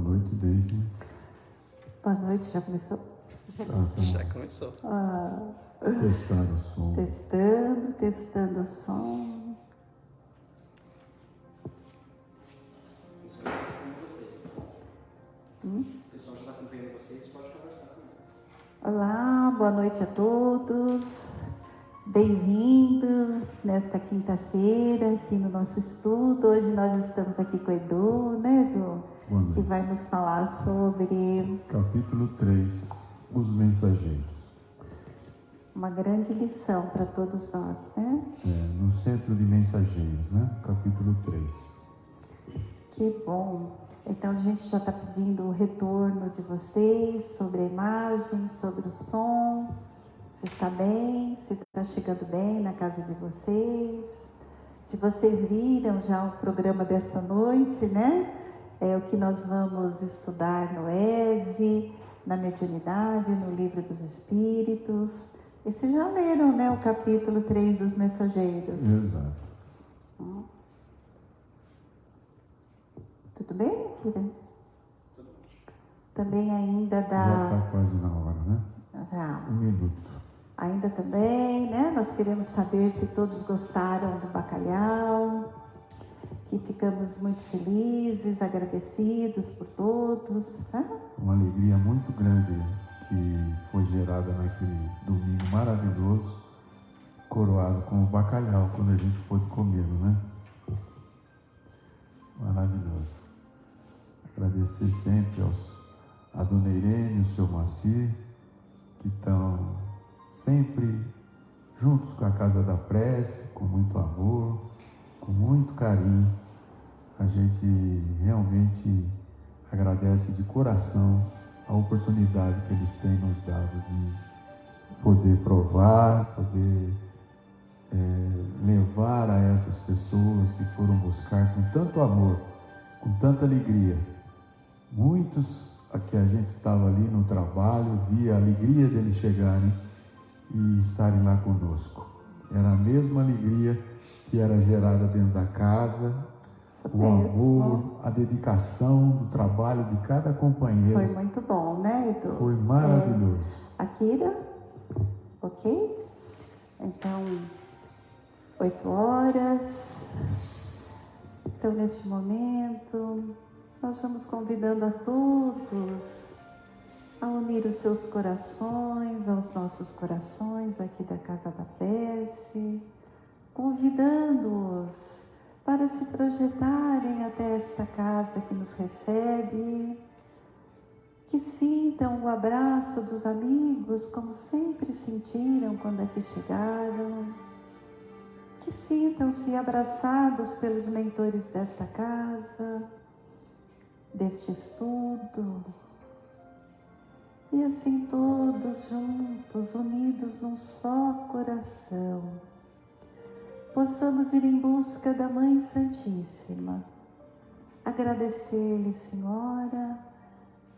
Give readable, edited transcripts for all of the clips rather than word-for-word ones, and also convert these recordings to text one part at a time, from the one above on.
noite, Deise. Boa noite, já começou? Já começou. Testando o som. Testando o som. O pessoal já está acompanhando vocês, pode conversar com eles. Olá, boa noite a todos. Bem-vindos nesta quinta-feira aqui no nosso estudo. Hoje nós estamos aqui com o Edu, né, Edu? Boa noite. Que vai nos falar sobre Capítulo 3, os mensageiros. uma grande lição para todos nós, né? No centro de mensageiros, né? Capítulo 3. Que bom! Então a gente já está pedindo o retorno de vocês sobre a imagem, sobre o som. Se está bem, se está chegando bem na casa de vocês. Se vocês viram já o programa desta noite, né? É o que nós vamos estudar no ESE, na mediunidade, no Livro dos Espíritos. E vocês já leram, né, o capítulo 3 dos mensageiros? Exato. Tudo bem, Kira? Também ainda Já dá... está quase na hora, né? Já. 1 minuto. Ainda também, né? Nós queremos saber se todos gostaram do bacalhau, que ficamos muito felizes, agradecidos por todos, né? Uma alegria muito grande que foi gerada naquele domingo maravilhoso, coroado com o bacalhau, quando a gente pôde comê-lo, né? Maravilhoso. Agradecer sempre a Dona Irene, o seu Moacir, que estão sempre juntos com a Casa da Prece, com muito amor, com muito carinho. A gente realmente agradece de coração a oportunidade que eles têm nos dado de poder provar, poder levar a essas pessoas que foram buscar com tanto amor, com tanta alegria. Muitos que a gente estava ali no trabalho, via a alegria deles chegarem e estarem lá conosco. Era a mesma alegria que era gerada dentro da casa, o amor, a dedicação do trabalho de cada companheiro. Foi muito bom, né, Edu? Foi maravilhoso. A Kira, ok? Então, 8 horas. Então, neste momento, nós vamos convidando a todos a unir os seus corações aos nossos corações aqui da Casa da Prece, convidando-os para se projetarem até esta casa que nos recebe, que sintam o abraço dos amigos como sempre sentiram quando aqui chegaram, que sintam-se abraçados pelos mentores desta casa, deste estudo, e assim todos juntos, unidos num só coração, possamos ir em busca da Mãe Santíssima, agradecer-lhe, Senhora,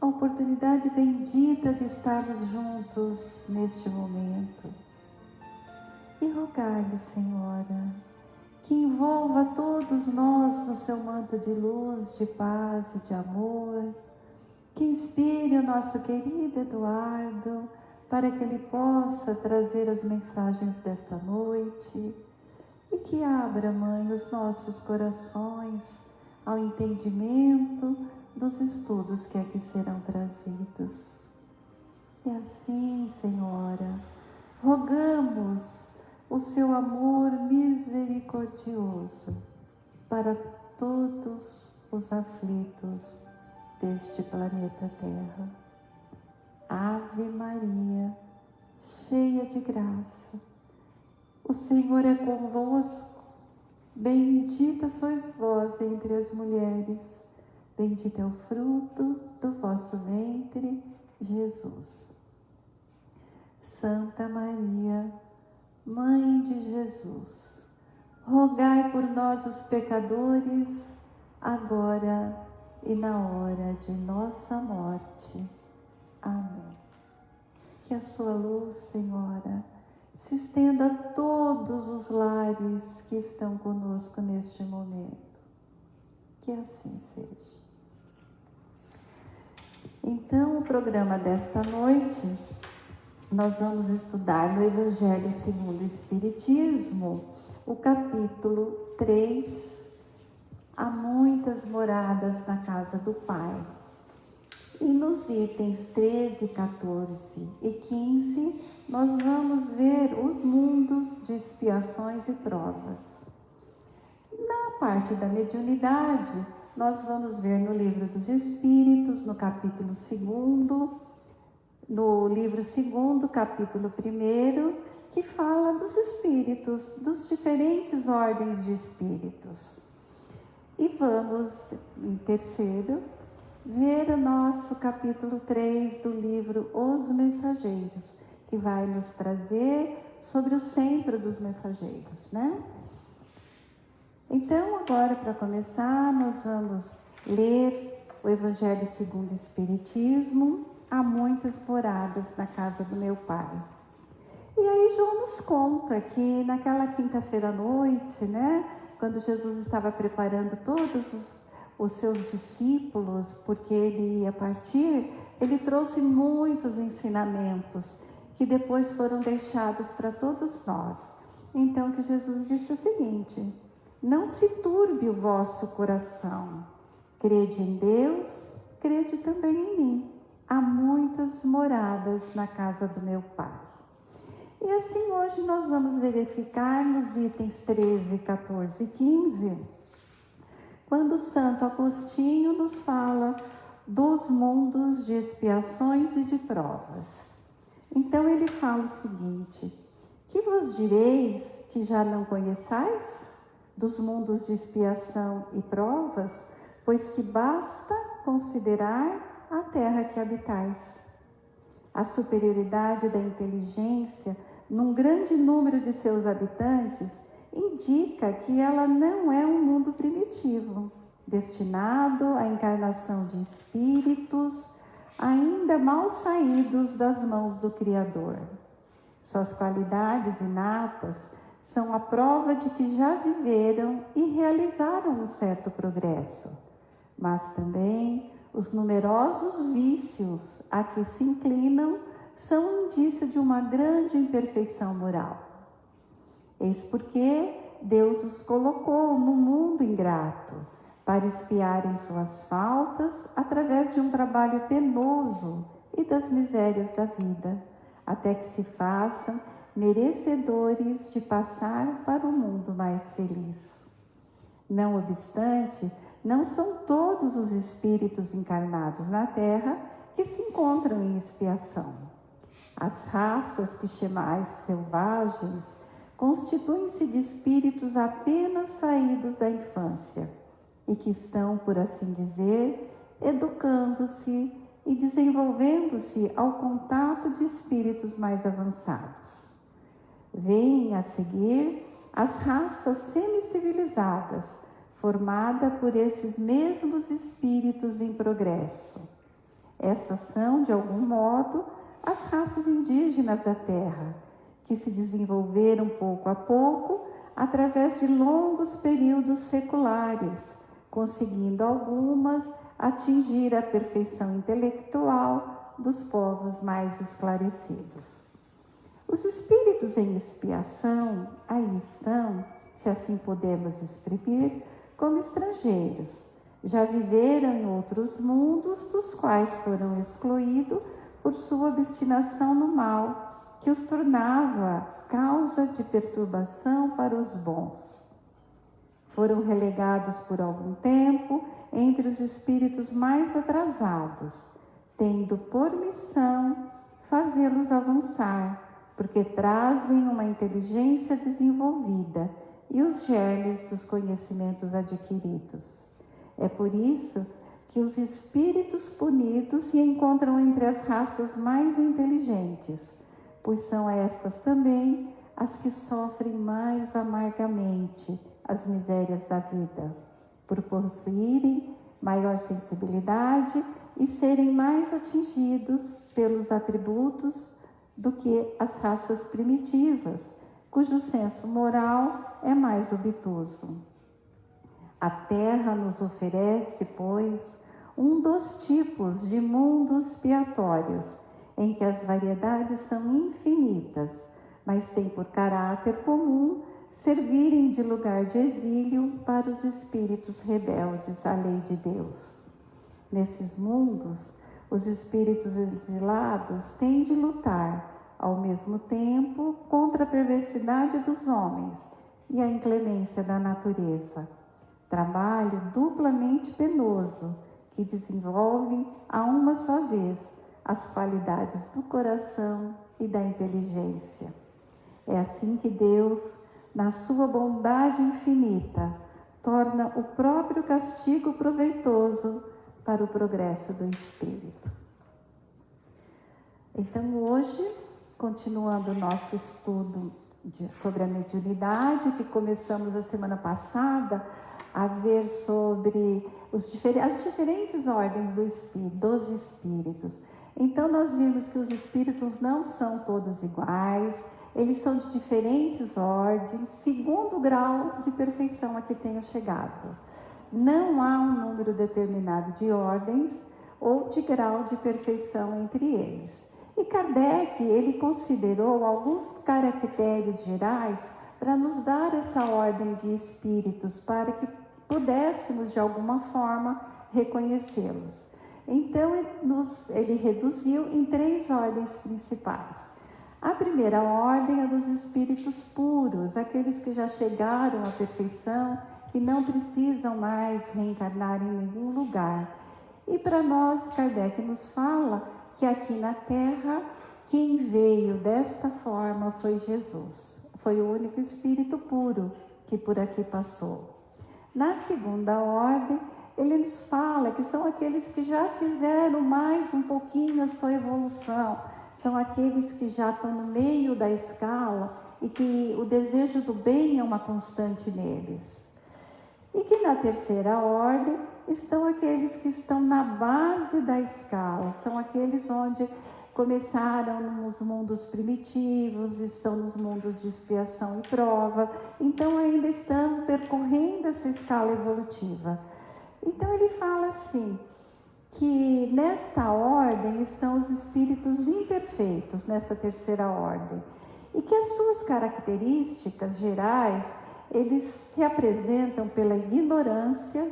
a oportunidade bendita de estarmos juntos neste momento, e rogar-lhe, Senhora, que envolva todos nós no seu manto de luz, de paz e de amor, que inspire o nosso querido Eduardo para que ele possa trazer as mensagens desta noite e que abra, Mãe, os nossos corações ao entendimento dos estudos que aqui serão trazidos. E assim, Senhora, rogamos o seu amor misericordioso para todos os aflitos deste planeta Terra. Ave Maria, cheia de graça, o Senhor é convosco, bendita sois vós entre as mulheres, bendito é o fruto do vosso ventre, Jesus. Santa Maria, Mãe de Jesus, rogai por nós os pecadores, agora e na hora de nossa morte. Amém. Que a sua luz, Senhora, se estenda a todos os lares que estão conosco neste momento. Que assim seja. Então, o programa desta noite, nós vamos estudar no Evangelho segundo o Espiritismo, o capítulo 3, Há muitas moradas na casa do Pai. E nos itens 13, 14 e 15, nós vamos ver os mundos de expiações e provas. Na parte da mediunidade, nós vamos ver no Livro dos Espíritos, no capítulo 2º, no livro 2º, capítulo 1º, que fala dos espíritos, dos diferentes ordens de espíritos. E vamos, em terceiro, ver o nosso capítulo 3 do livro Os Mensageiros, que vai nos trazer sobre o centro dos mensageiros, né? Então, agora, para começar, nós vamos ler o Evangelho segundo o Espiritismo, Há muitas moradas na casa do meu Pai. E aí João nos conta que naquela quinta-feira à noite, né, quando Jesus estava preparando todos os seus discípulos, porque ele ia partir, ele trouxe muitos ensinamentos que depois foram deixados para todos nós. Então, que Jesus disse o seguinte: não se turbe o vosso coração. Crede em Deus, crede também em mim. Há muitas moradas na casa do meu Pai. E assim hoje nós vamos verificar nos itens 13, 14 e 15, quando Santo Agostinho nos fala dos mundos de expiações e de provas. Então ele fala o seguinte: que vos direis que já não conheçais dos mundos de expiação e provas, pois que basta considerar a terra que habitais. A superioridade da inteligência num grande número de seus habitantes indica que ela não é um mundo primitivo, destinado à encarnação de espíritos ainda mal saídos das mãos do Criador. Suas qualidades inatas são a prova de que já viveram e realizaram um certo progresso, mas também os numerosos vícios a que se inclinam são indício de uma grande imperfeição moral. Eis porque Deus os colocou no mundo ingrato, para expiarem suas faltas através de um trabalho penoso e das misérias da vida, até que se façam merecedores de passar para um mundo mais feliz. Não obstante, não são todos os espíritos encarnados na Terra que se encontram em expiação. As raças que chamais selvagens constituem-se de espíritos apenas saídos da infância e que estão, por assim dizer, educando-se e desenvolvendo-se ao contato de espíritos mais avançados. Vêm a seguir as raças semicivilizadas, formada por esses mesmos espíritos em progresso. Essas são, de algum modo, as raças indígenas da Terra, que se desenvolveram pouco a pouco através de longos períodos seculares, conseguindo algumas atingir a perfeição intelectual dos povos mais esclarecidos. Os espíritos em expiação aí estão, se assim podemos exprimir, como estrangeiros. Já viveram em outros mundos, dos quais foram excluídos por sua obstinação no mal, que os tornava causa de perturbação para os bons. Foram relegados por algum tempo entre os espíritos mais atrasados, tendo por missão fazê-los avançar, porque trazem uma inteligência desenvolvida e os germes dos conhecimentos adquiridos. É por isso que os espíritos punidos se encontram entre as raças mais inteligentes, pois são estas também as que sofrem mais amargamente as misérias da vida, por possuírem maior sensibilidade e serem mais atingidos pelos atributos do que as raças primitivas, cujo senso moral é mais obtuso. A terra nos oferece, pois, um dos tipos de mundos expiatórios, em que as variedades são infinitas, mas têm por caráter comum servirem de lugar de exílio para os espíritos rebeldes à lei de Deus. Nesses mundos, os espíritos exilados têm de lutar, ao mesmo tempo, contra a perversidade dos homens e a inclemência da natureza. Trabalho duplamente penoso, que desenvolve a uma só vez as qualidades do coração e da inteligência. É assim que Deus, na sua bondade infinita, torna o próprio castigo proveitoso para o progresso do espírito. Então hoje, continuando o nosso estudo sobre a mediunidade, que começamos a semana passada a ver sobre as diferentes ordens dos espíritos. Então nós vimos que os espíritos não são todos iguais, eles são de diferentes ordens, segundo o grau de perfeição a que tenham chegado. Não há um número determinado de ordens ou de grau de perfeição entre eles. E Kardec, ele considerou alguns caracteres gerais para nos dar essa ordem de espíritos, para que pudéssemos de alguma forma reconhecê-los. Então ele reduziu em 3 ordens principais. A primeira ordem é dos espíritos puros, aqueles que já chegaram à perfeição, que não precisam mais reencarnar em nenhum lugar. E para nós, Kardec nos fala que aqui na Terra, quem veio desta forma foi Jesus. Foi o único espírito puro que por aqui passou. Na segunda ordem, ele nos fala que são aqueles que já fizeram mais um pouquinho a sua evolução, são aqueles que já estão no meio da escala e que o desejo do bem é uma constante neles. E que na terceira ordem estão aqueles que estão na base da escala, são aqueles onde começaram nos mundos primitivos, estão nos mundos de expiação e prova, então ainda estão percorrendo essa escala evolutiva. Então ele fala assim, que nesta ordem estão os espíritos imperfeitos, nessa terceira ordem, e que as suas características gerais, eles se apresentam pela ignorância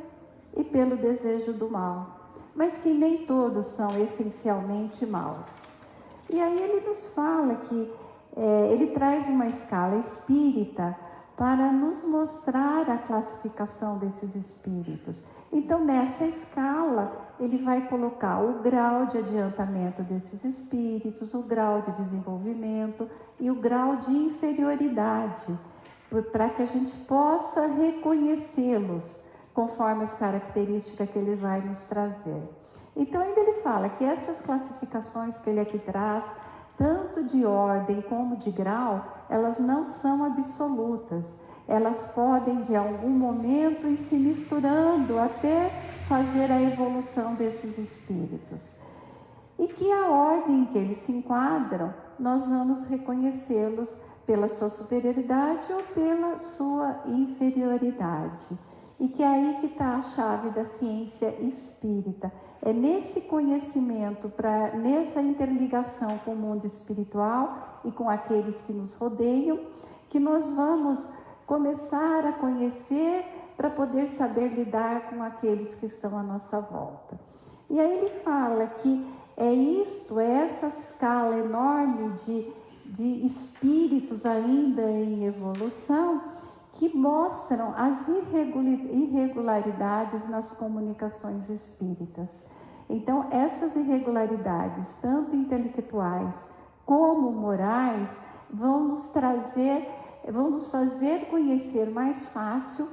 e pelo desejo do mal, mas que nem todos são essencialmente maus. E aí ele nos fala que ele traz uma escala espírita para nos mostrar a classificação desses espíritos. Então, nessa escala, ele vai colocar o grau de adiantamento desses espíritos, o grau de desenvolvimento e o grau de inferioridade, para que a gente possa reconhecê-los conforme as características que ele vai nos trazer. Então, ainda ele fala que essas classificações que ele aqui traz, tanto de ordem como de grau, elas não são absolutas. Elas podem, de algum momento, ir se misturando até fazer a evolução desses espíritos. E que a ordem em que eles se enquadram, nós vamos reconhecê-los pela sua superioridade ou pela sua inferioridade. E que é aí que está a chave da ciência espírita. É nesse conhecimento, nessa interligação com o mundo espiritual e com aqueles que nos rodeiam, que nós vamos começar a conhecer para poder saber lidar com aqueles que estão à nossa volta. E aí ele fala que é essa escala enorme de espíritos ainda em evolução que mostram as irregularidades nas comunicações espíritas. Então, essas irregularidades, tanto intelectuais como morais, vão nos fazer conhecer mais fácil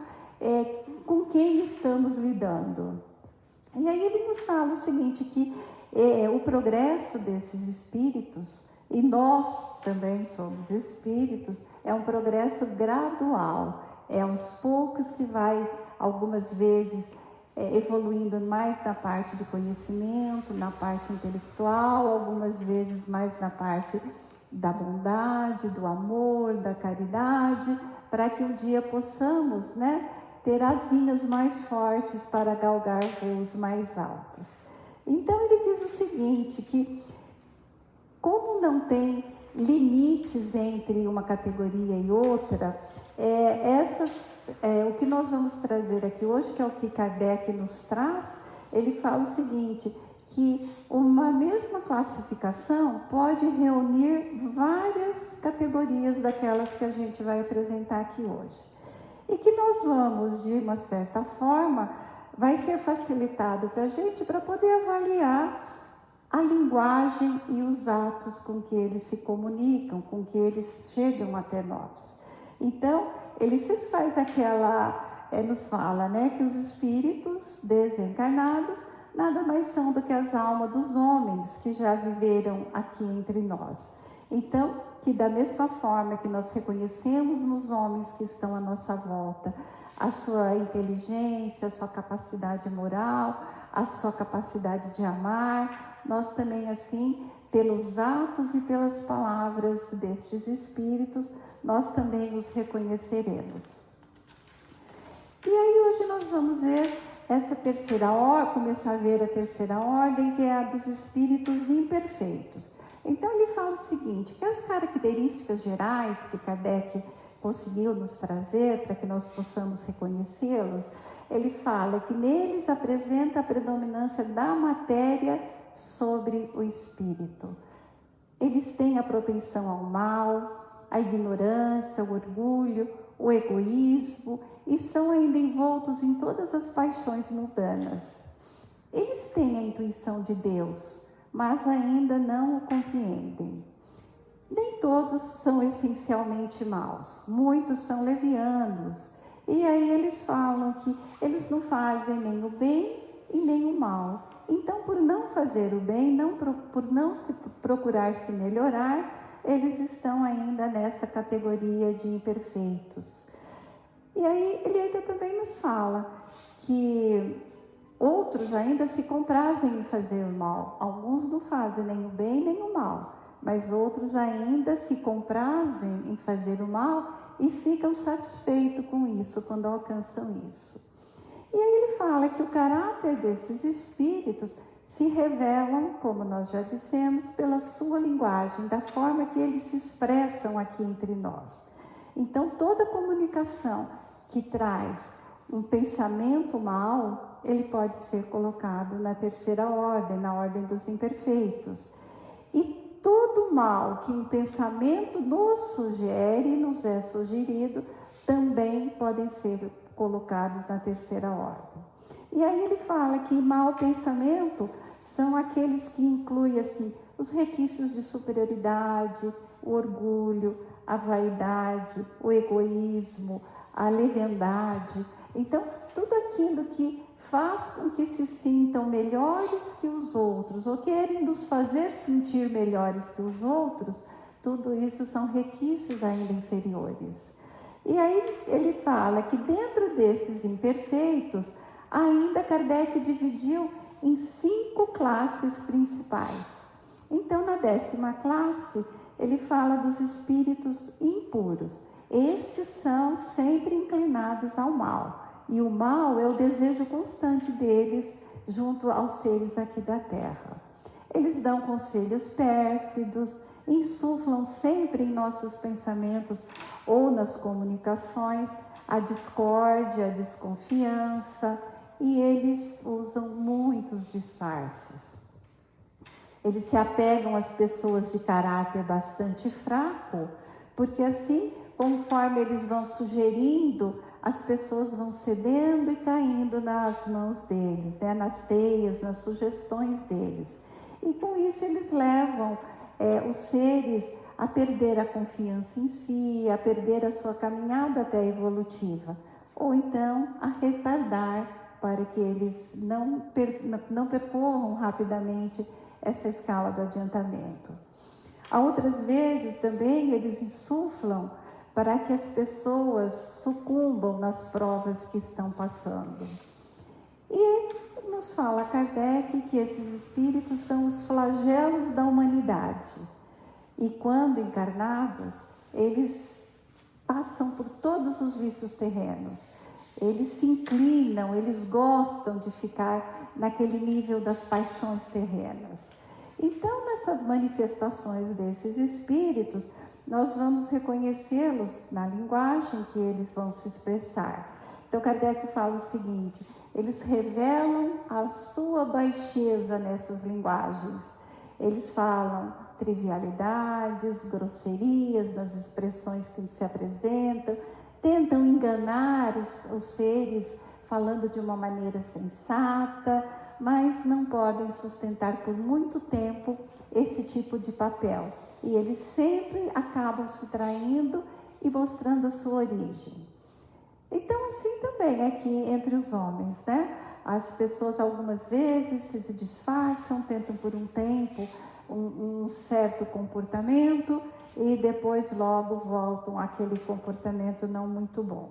com quem estamos lidando. E aí ele nos fala o seguinte, que o progresso desses espíritos, e nós também somos espíritos, é um progresso gradual, é aos poucos que vai, algumas vezes, evoluindo mais na parte de conhecimento, na parte intelectual, algumas vezes mais na parte da bondade, do amor, da caridade, para que um dia possamos, ter asinhas mais fortes para galgar voos mais altos. Então ele diz o seguinte, que como não tem limites entre uma categoria e outra, o que nós vamos trazer aqui hoje, que é o que Kardec nos traz, ele fala o seguinte, que uma mesma classificação pode reunir várias categorias daquelas que a gente vai apresentar aqui hoje. E que nós vamos, de uma certa forma, vai ser facilitado para a gente para poder avaliar a linguagem e os atos com que eles se comunicam, com que eles chegam até nós. Então, ele sempre faz nos fala, né, que os espíritos desencarnados nada mais são do que as almas dos homens que já viveram aqui entre nós. Então, que da mesma forma que nós reconhecemos nos homens que estão à nossa volta a sua inteligência, a sua capacidade moral, a sua capacidade de amar, nós também assim, pelos atos e pelas palavras destes espíritos, nós também os reconheceremos. E aí hoje nós vamos ver essa terceira ordem, começar a ver a terceira ordem, que é a dos espíritos imperfeitos. Então ele fala o seguinte, que as características gerais que Kardec conseguiu nos trazer para que nós possamos reconhecê-los, ele fala que neles apresenta a predominância da matéria sobre o espírito. Eles têm a propensão ao mal, a ignorância, o orgulho, o egoísmo e são ainda envoltos em todas as paixões mundanas. Eles têm a intuição de Deus, mas ainda não o compreendem. Nem todos são essencialmente maus, muitos são levianos. E aí eles falam que eles não fazem nem o bem e nem o mal. Então, por não fazer o bem, por não se procurar se melhorar, eles estão ainda nessa categoria de imperfeitos. E aí ele ainda também nos fala que outros ainda se comprazem em fazer o mal. Alguns não fazem nem o bem nem o mal, mas outros ainda se comprazem em fazer o mal e ficam satisfeitos com isso, quando alcançam isso. E aí ele fala que o caráter desses espíritos se revelam, como nós já dissemos, pela sua linguagem, da forma que eles se expressam aqui entre nós. Então, toda comunicação que traz um pensamento mau, ele pode ser colocado na terceira ordem, na ordem dos imperfeitos. E todo mal que um pensamento nos sugere, nos é sugerido, também podem ser colocados na terceira ordem. E aí ele fala que mau pensamento são aqueles que incluem assim, os requisitos de superioridade, o orgulho, a vaidade, o egoísmo, a leviandade. Então, tudo aquilo que faz com que se sintam melhores que os outros, ou querem nos fazer sentir melhores que os outros, tudo isso são requisitos ainda inferiores. E aí ele fala que dentro desses imperfeitos, ainda Kardec dividiu em 5 classes principais. Então, na 10ª classe, ele fala dos espíritos impuros. Estes são sempre inclinados ao mal. E o mal é o desejo constante deles junto aos seres aqui da Terra. Eles dão conselhos pérfidos, insuflam sempre em nossos pensamentos ou nas comunicações a discórdia, a desconfiança, e eles usam muitos disfarces. Eles se apegam às pessoas de caráter bastante fraco, porque assim, conforme eles vão sugerindo, as pessoas vão cedendo e caindo nas mãos deles, né? Nas teias, nas sugestões deles. E com isso eles levam os seres a perder a confiança em si, a perder a sua caminhada até evolutiva, ou então a retardar para que eles não percorram rapidamente essa escala do adiantamento. Há outras vezes também eles insuflam para que as pessoas sucumbam nas provas que estão passando. E nos fala Kardec que esses espíritos são os flagelos da humanidade. E quando encarnados, eles passam por todos os vícios terrenos. eles se inclinam, eles gostam de ficar naquele nível das paixões terrenas. Então, nessas manifestações desses espíritos, nós vamos reconhecê-los na linguagem que eles vão se expressar. Então, Kardec fala o seguinte: eles revelam a sua baixeza nessas linguagens. Eles falam trivialidades, grosserias nas expressões que se apresentam, tentam enganar os seres falando de uma maneira sensata, mas não podem sustentar por muito tempo esse tipo de papel. E eles sempre acabam se traindo e mostrando a sua origem. Então, assim também é que entre os homens, né? As pessoas algumas vezes se disfarçam, tentam por um tempo um certo comportamento e depois logo voltam àquele comportamento não muito bom.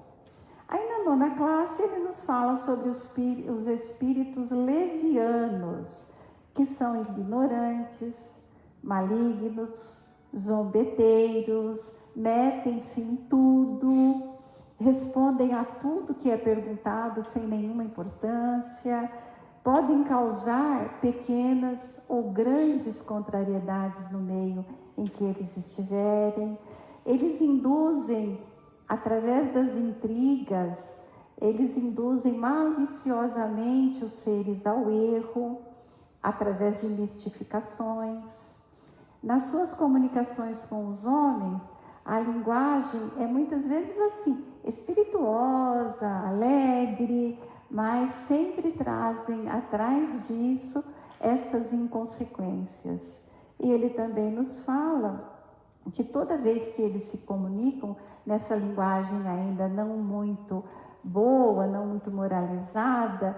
Aí na 9ª classe ele nos fala sobre os espíritos levianos, que são ignorantes, malignos, zombeteiros, metem-se em tudo, respondem a tudo que é perguntado sem nenhuma importância, podem causar pequenas ou grandes contrariedades no meio em que eles estiverem. Eles induzem, através das intrigas, eles induzem maliciosamente os seres ao erro, através de mistificações. Nas suas comunicações com os homens, a linguagem é muitas vezes assim, espirituosa, alegre, mas sempre trazem atrás disso estas inconsequências. E ele também nos fala que toda vez que eles se comunicam nessa linguagem ainda não muito boa, não muito moralizada,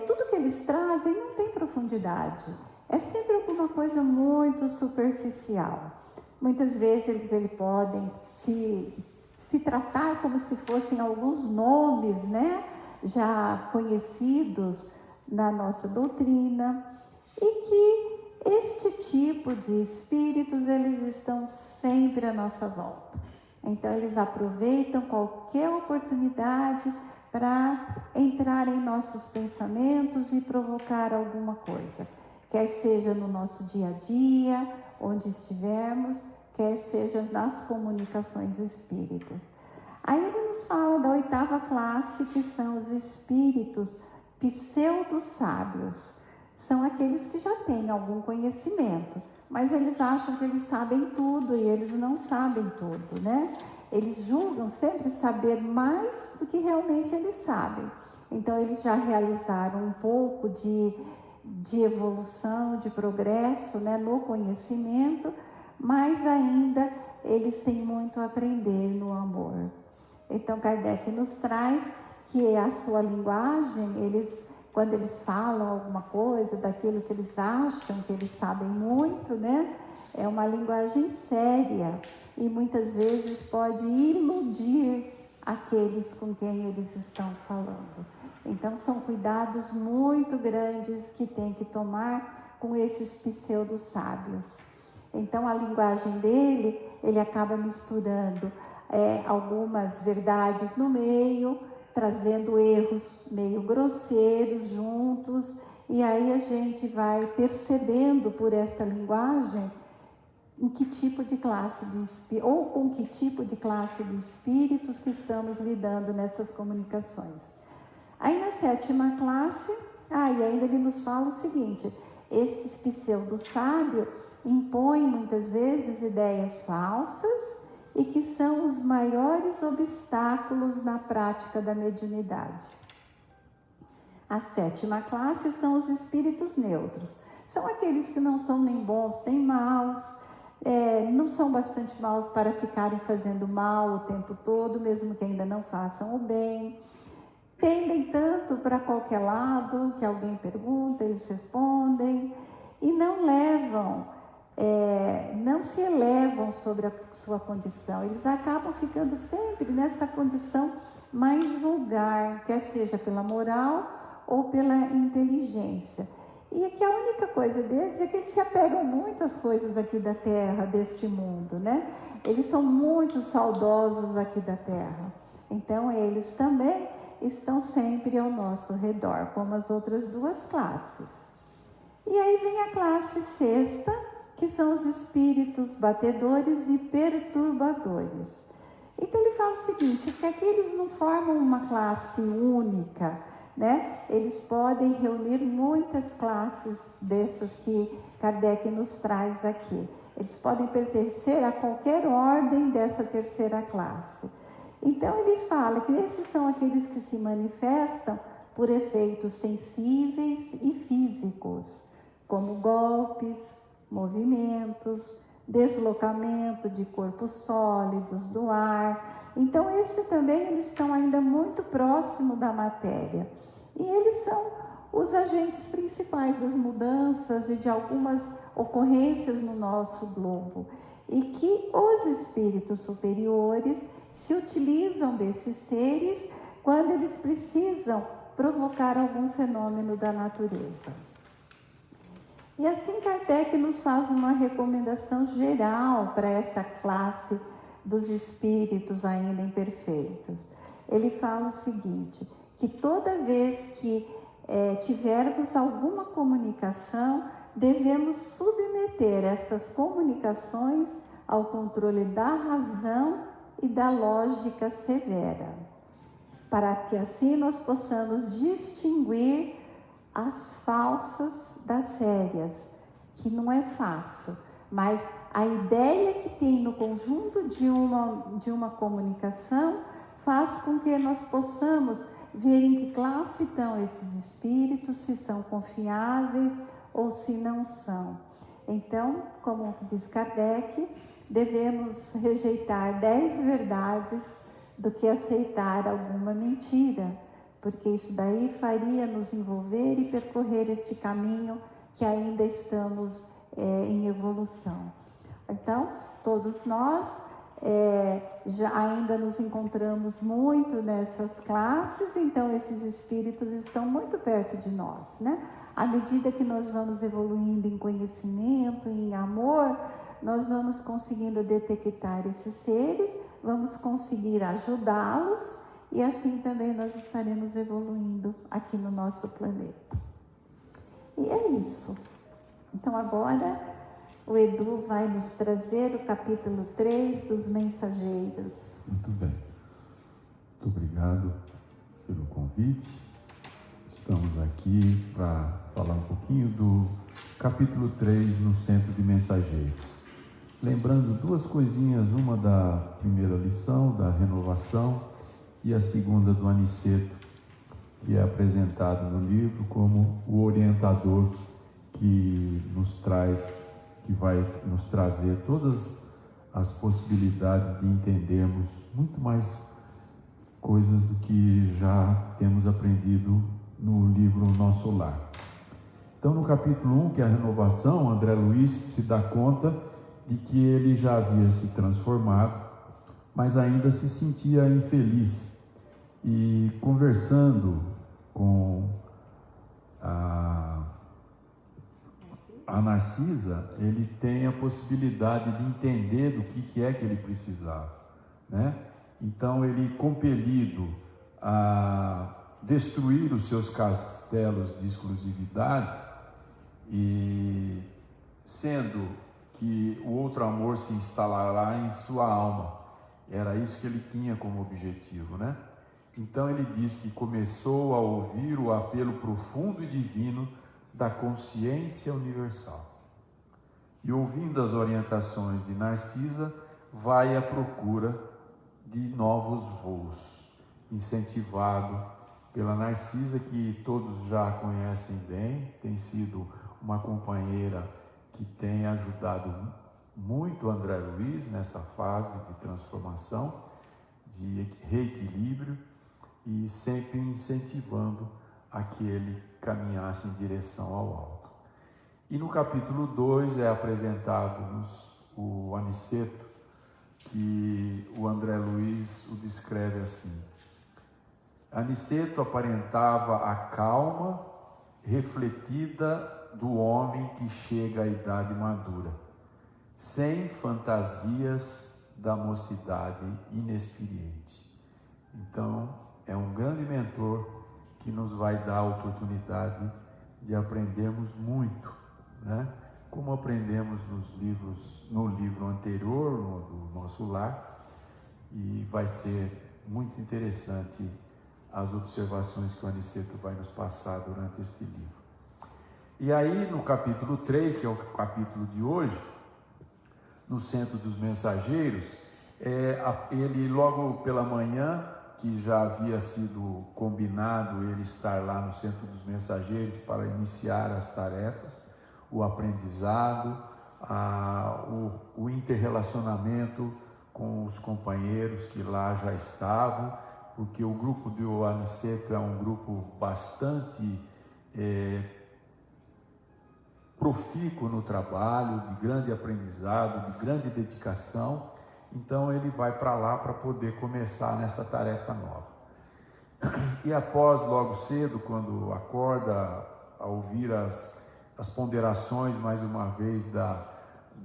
tudo que eles trazem não tem profundidade. É sempre alguma coisa muito superficial. Muitas vezes eles podem se tratar como se fossem alguns nomes, né, já conhecidos na nossa doutrina, e que este tipo de espíritos, eles estão sempre à nossa volta. Então, eles aproveitam qualquer oportunidade para entrar em nossos pensamentos e provocar alguma coisa. Quer seja no nosso dia a dia, onde estivermos, quer seja nas comunicações espíritas. Aí ele nos fala da 8ª classe, que são os espíritos pseudo-sábios. São aqueles que já têm algum conhecimento, mas eles acham que eles sabem tudo e eles não sabem tudo, né? Eles julgam sempre saber mais do que realmente eles sabem. Então, eles já realizaram um pouco de evolução, de progresso, né, no conhecimento, mas ainda eles têm muito a aprender no amor. Então, Kardec nos traz que a sua linguagem, quando eles falam alguma coisa daquilo que eles acham que eles sabem muito, né, é uma linguagem séria e muitas vezes pode iludir aqueles com quem eles estão falando. Então, são cuidados muito grandes que tem que tomar com esses pseudo-sábios. Então, a linguagem dele, ele acaba misturando algumas verdades no meio, trazendo erros meio grosseiros juntos, e aí a gente vai percebendo por esta linguagem em que tipo de classe ou com que tipo de classe de espíritos que estamos lidando nessas comunicações. Aí na 7ª classe, e ainda ele nos fala o seguinte: esses pseudo-sábios impõem muitas vezes ideias falsas e que são os maiores obstáculos na prática da mediunidade. A 7ª classe são os espíritos neutros. São aqueles que não são nem bons nem maus, não são bastante maus para ficarem fazendo mal o tempo todo, mesmo que ainda não façam o bem. Tendem tanto para qualquer lado, que alguém pergunta, eles respondem, e não se elevam sobre a sua condição. Eles acabam ficando sempre nesta condição mais vulgar, quer seja pela moral ou pela inteligência. E que a única coisa deles é que eles se apegam muito às coisas aqui da Terra, deste mundo, né? Eles são muito saudosos aqui da Terra. Então, eles também, estão sempre ao nosso redor, como as outras duas classes. E aí vem a classe sexta, que são os espíritos batedores e perturbadores. Então ele fala o seguinte, que aqui eles não formam uma classe única, né? Eles podem reunir muitas classes dessas que Kardec nos traz aqui. Eles podem pertencer a qualquer ordem dessa terceira classe. Então eles falam que esses são aqueles que se manifestam por efeitos sensíveis e físicos, como golpes, movimentos, deslocamento de corpos sólidos, do ar. Então, esses também eles estão ainda muito próximo da matéria. E eles são os agentes principais das mudanças e de algumas ocorrências no nosso globo. E que os espíritos superiores se utilizam desses seres quando eles precisam provocar algum fenômeno da natureza. E assim Kardec nos faz uma recomendação geral para essa classe dos espíritos ainda imperfeitos. Ele fala o seguinte, que toda vez que tivermos alguma comunicação, devemos submeter estas comunicações ao controle da razão e da lógica severa, para que assim nós possamos distinguir as falsas das sérias, que não é fácil, mas a ideia que tem no conjunto de uma comunicação faz com que nós possamos ver em que classe estão esses espíritos, se são confiáveis ou se não são. Então, como diz Kardec, devemos rejeitar 10 verdades do que aceitar alguma mentira, porque isso daí faria nos envolver e percorrer este caminho que ainda estamos em evolução. Então, todos nós já ainda nos encontramos muito nessas classes, então esses espíritos estão muito perto de nós, né? À medida que nós vamos evoluindo em conhecimento, em amor, nós vamos conseguindo detectar esses seres, vamos conseguir ajudá-los e assim também nós estaremos evoluindo aqui no nosso planeta. E é isso. Então agora o Edu vai nos trazer o capítulo 3 dos Mensageiros. Muito bem. Muito obrigado pelo convite. Estamos aqui para falar um pouquinho do capítulo 3 no Centro de Mensageiros. Lembrando duas coisinhas, uma da primeira lição, da renovação, e a segunda do Aniceto, que é apresentado no livro como o orientador que nos traz, que vai nos trazer todas as possibilidades de entendermos muito mais coisas do que já temos aprendido no livro Nosso Lar. Então, no capítulo 1, que é a renovação, André Luiz se dá conta de que ele já havia se transformado, mas ainda se sentia infeliz. E conversando com a Narcisa, ele tem a possibilidade de entender do que é que ele precisava, né? Então ele, compelido a destruir os seus castelos de exclusividade, e sendo que o outro amor se instalará em sua alma, era isso que ele tinha como objetivo, né? Então ele diz que começou a ouvir o apelo profundo e divino da consciência universal. E ouvindo as orientações de Narcisa, vai à procura de novos voos, incentivado pela Narcisa, que todos já conhecem bem, tem sido uma companheira que tem ajudado muito André Luiz nessa fase de transformação, de reequilíbrio, e sempre incentivando a que ele caminhasse em direção ao alto. E no capítulo 2 é apresentado-nos o Aniceto, que o André Luiz o descreve assim: Aniceto aparentava a calma refletida do homem que chega à idade madura, sem fantasias da mocidade inexperiente. Então, é um grande grande mentor que nos vai dar a oportunidade de aprendermos muito, né? Como aprendemos no livro anterior, do nosso lar, e vai ser muito interessante as observações que o Aniceto vai nos passar durante este livro. E aí, no capítulo 3, que é o capítulo de hoje, no Centro dos Mensageiros, ele logo pela manhã, que já havia sido combinado ele estar lá no Centro dos Mensageiros para iniciar as tarefas, o aprendizado, o interrelacionamento com os companheiros que lá já estavam, porque o grupo do Aniceto é um grupo bastante profícuo no trabalho, de grande aprendizado, de grande dedicação. Então ele vai para lá para poder começar nessa tarefa nova. E após, logo cedo, quando acorda, a ouvir as ponderações, mais uma vez, da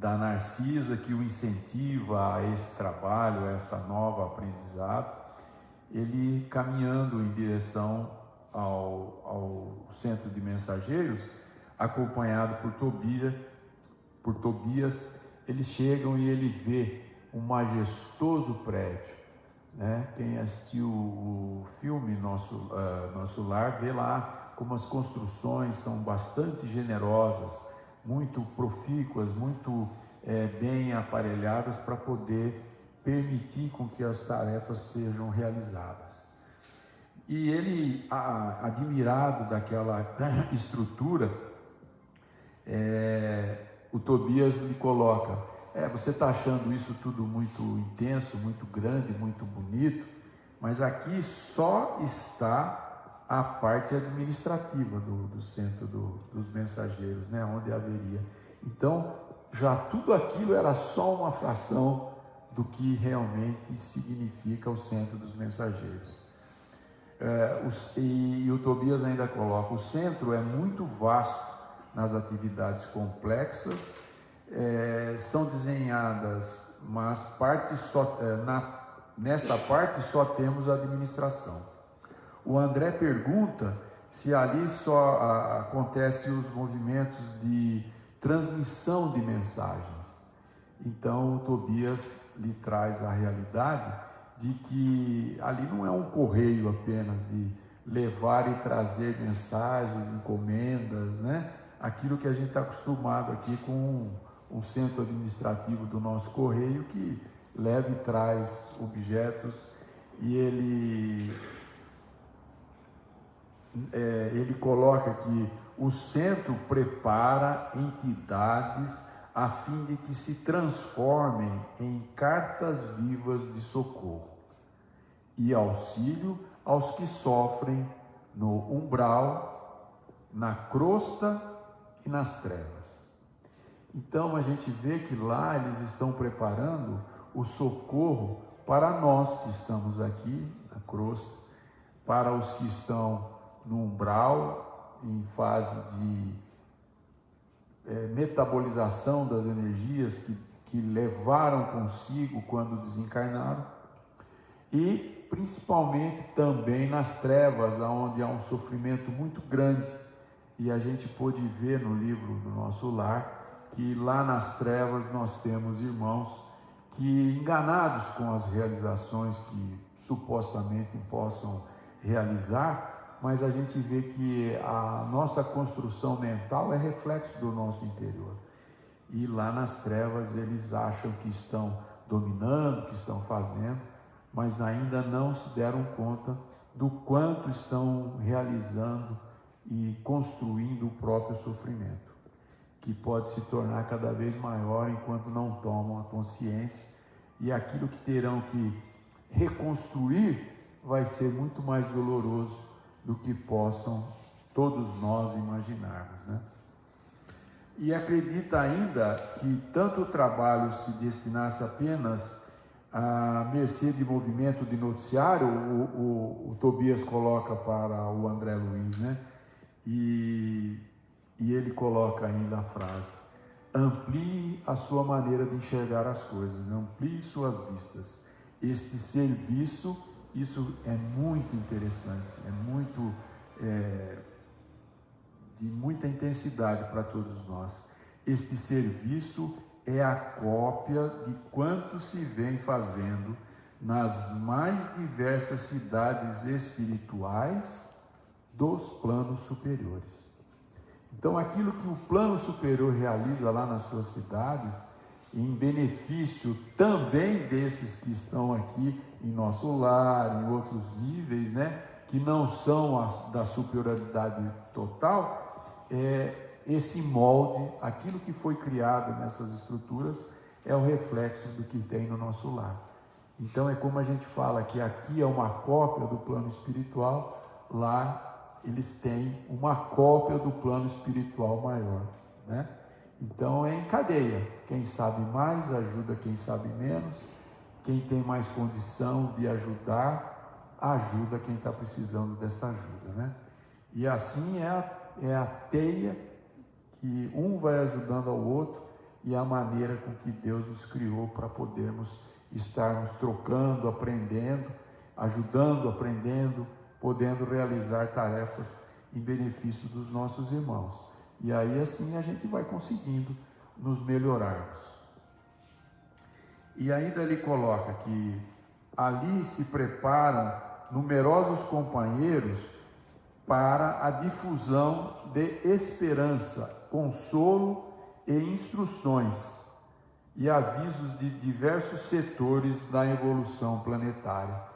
Narcisa, que o incentiva a esse trabalho, a essa nova aprendizado, ele caminhando em direção ao Centro de Mensageiros, acompanhado por Tobias, eles chegam e ele vê um majestoso prédio, né? Quem assistiu o filme Nosso Lar vê lá como as construções são bastante generosas, muito profícuas, muito bem aparelhadas para poder permitir com que as tarefas sejam realizadas. E ele, admirado daquela estrutura, o Tobias lhe coloca: você está achando isso tudo muito intenso, muito grande, muito bonito, mas aqui só está a parte administrativa do Centro dos Mensageiros, né, onde haveria. Então, já tudo aquilo era só uma fração do que realmente significa o Centro dos Mensageiros. E o Tobias ainda coloca: o centro é muito vasto nas atividades complexas, são desenhadas, mas nesta parte só temos a administração. O André pergunta se ali só acontecem os movimentos de transmissão de mensagens. Então o Tobias lhe traz a realidade de que ali não é um correio apenas de levar e trazer mensagens, encomendas, né? Aquilo que a gente está acostumado aqui com um centro administrativo do nosso correio, que leva e traz objetos, e ele coloca que o centro prepara entidades a fim de que se transformem em cartas vivas de socorro e auxílio aos que sofrem no umbral, na crosta e nas trevas. Então a gente vê que lá eles estão preparando o socorro para nós que estamos aqui na crosta, para os que estão no umbral, em fase de metabolização das energias que levaram consigo quando desencarnaram, e principalmente também nas trevas, onde há um sofrimento muito grande. E a gente pôde ver no livro do Nosso Lar que lá nas trevas nós temos irmãos que, enganados com as realizações que supostamente possam realizar, mas a gente vê que a nossa construção mental é reflexo do nosso interior. E lá nas trevas eles acham que estão dominando, que estão fazendo, mas ainda não se deram conta do quanto estão realizando e construindo o próprio sofrimento, que pode se tornar cada vez maior enquanto não tomam a consciência, e aquilo que terão que reconstruir vai ser muito mais doloroso do que possam todos nós imaginarmos, né? E acredita ainda que tanto o trabalho se destinasse apenas à mercê de movimento de noticiário, o Tobias coloca para o André Luiz, né? E ele coloca ainda a frase: amplie a sua maneira de enxergar as coisas, amplie suas vistas. Este serviço Isso é muito interessante, é muito de muita intensidade para todos nós. Este serviço é a cópia de quanto se vem fazendo nas mais diversas cidades espirituais dos planos superiores. Então, aquilo que o plano superior realiza lá nas suas cidades, em benefício também desses que estão aqui em nosso lar, em outros níveis, né, que não são da superioridade total, esse molde, aquilo que foi criado nessas estruturas, é o reflexo do que tem no nosso lar. Então, é como a gente fala que aqui é uma cópia do plano espiritual, lá eles têm uma cópia do plano espiritual maior, né? Então é em cadeia, quem sabe mais ajuda quem sabe menos, quem tem mais condição de ajudar, ajuda quem está precisando desta ajuda, né? E assim é a teia que um vai ajudando ao outro, e a maneira com que Deus nos criou para podermos estarmos trocando, aprendendo, ajudando, aprendendo, podendo realizar tarefas em benefício dos nossos irmãos. E aí assim a gente vai conseguindo nos melhorarmos. E ainda ele coloca que ali se preparam numerosos companheiros para a difusão de esperança, consolo e instruções e avisos de diversos setores da evolução planetária.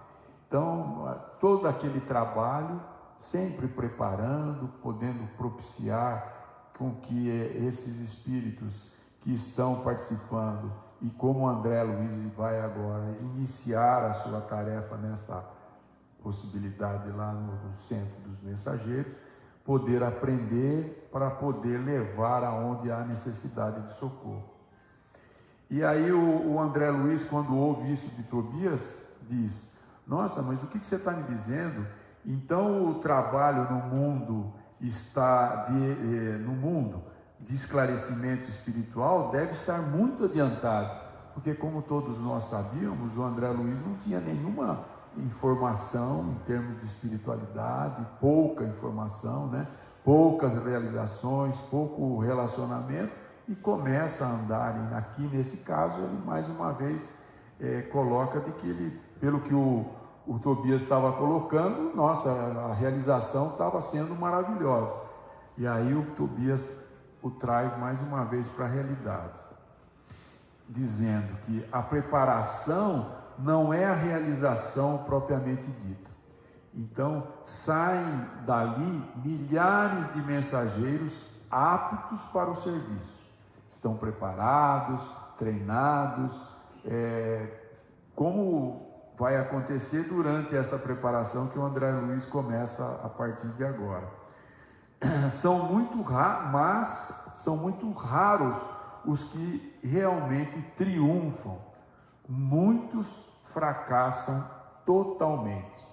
Então, todo aquele trabalho, sempre preparando, podendo propiciar com que esses espíritos que estão participando, e como André Luiz vai agora iniciar a sua tarefa nesta possibilidade lá no Centro dos Mensageiros, poder aprender para poder levar aonde há necessidade de socorro. E aí o André Luiz, quando ouve isso de Tobias, diz: nossa, mas o que você está me dizendo? Então o trabalho no mundo no mundo de esclarecimento espiritual deve estar muito adiantado, porque como todos nós sabíamos, o André Luiz não tinha nenhuma informação em termos de espiritualidade, pouca informação, né? Poucas realizações, pouco relacionamento, e começa a andar aqui. Nesse caso, ele mais uma vez coloca de que ele, pelo que o Tobias estava colocando, nossa, a realização estava sendo maravilhosa. E aí o Tobias o traz mais uma vez para a realidade, dizendo que a preparação não é a realização propriamente dita. Então, saem dali milhares de mensageiros aptos para o serviço. Estão preparados, treinados, como vai acontecer durante essa preparação que o André Luiz começa a partir de agora. São muito raros os que realmente triunfam. Muitos fracassam totalmente.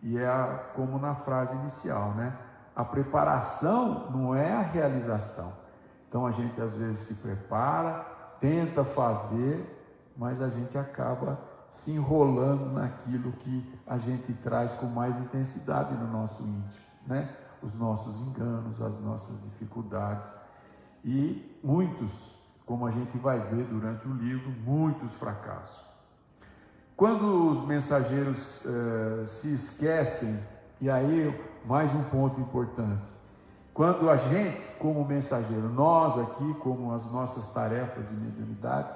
E é como na frase inicial, né? A preparação não é a realização. Então a gente às vezes se prepara, tenta fazer, mas a gente acaba se enrolando naquilo que a gente traz com mais intensidade no nosso íntimo, né? Os nossos enganos, as nossas dificuldades. E muitos, como a gente vai ver durante o livro, muitos fracassos. Quando os mensageiros se esquecem, e aí mais um ponto importante, quando a gente, como mensageiro, nós aqui, como as nossas tarefas de mediunidade,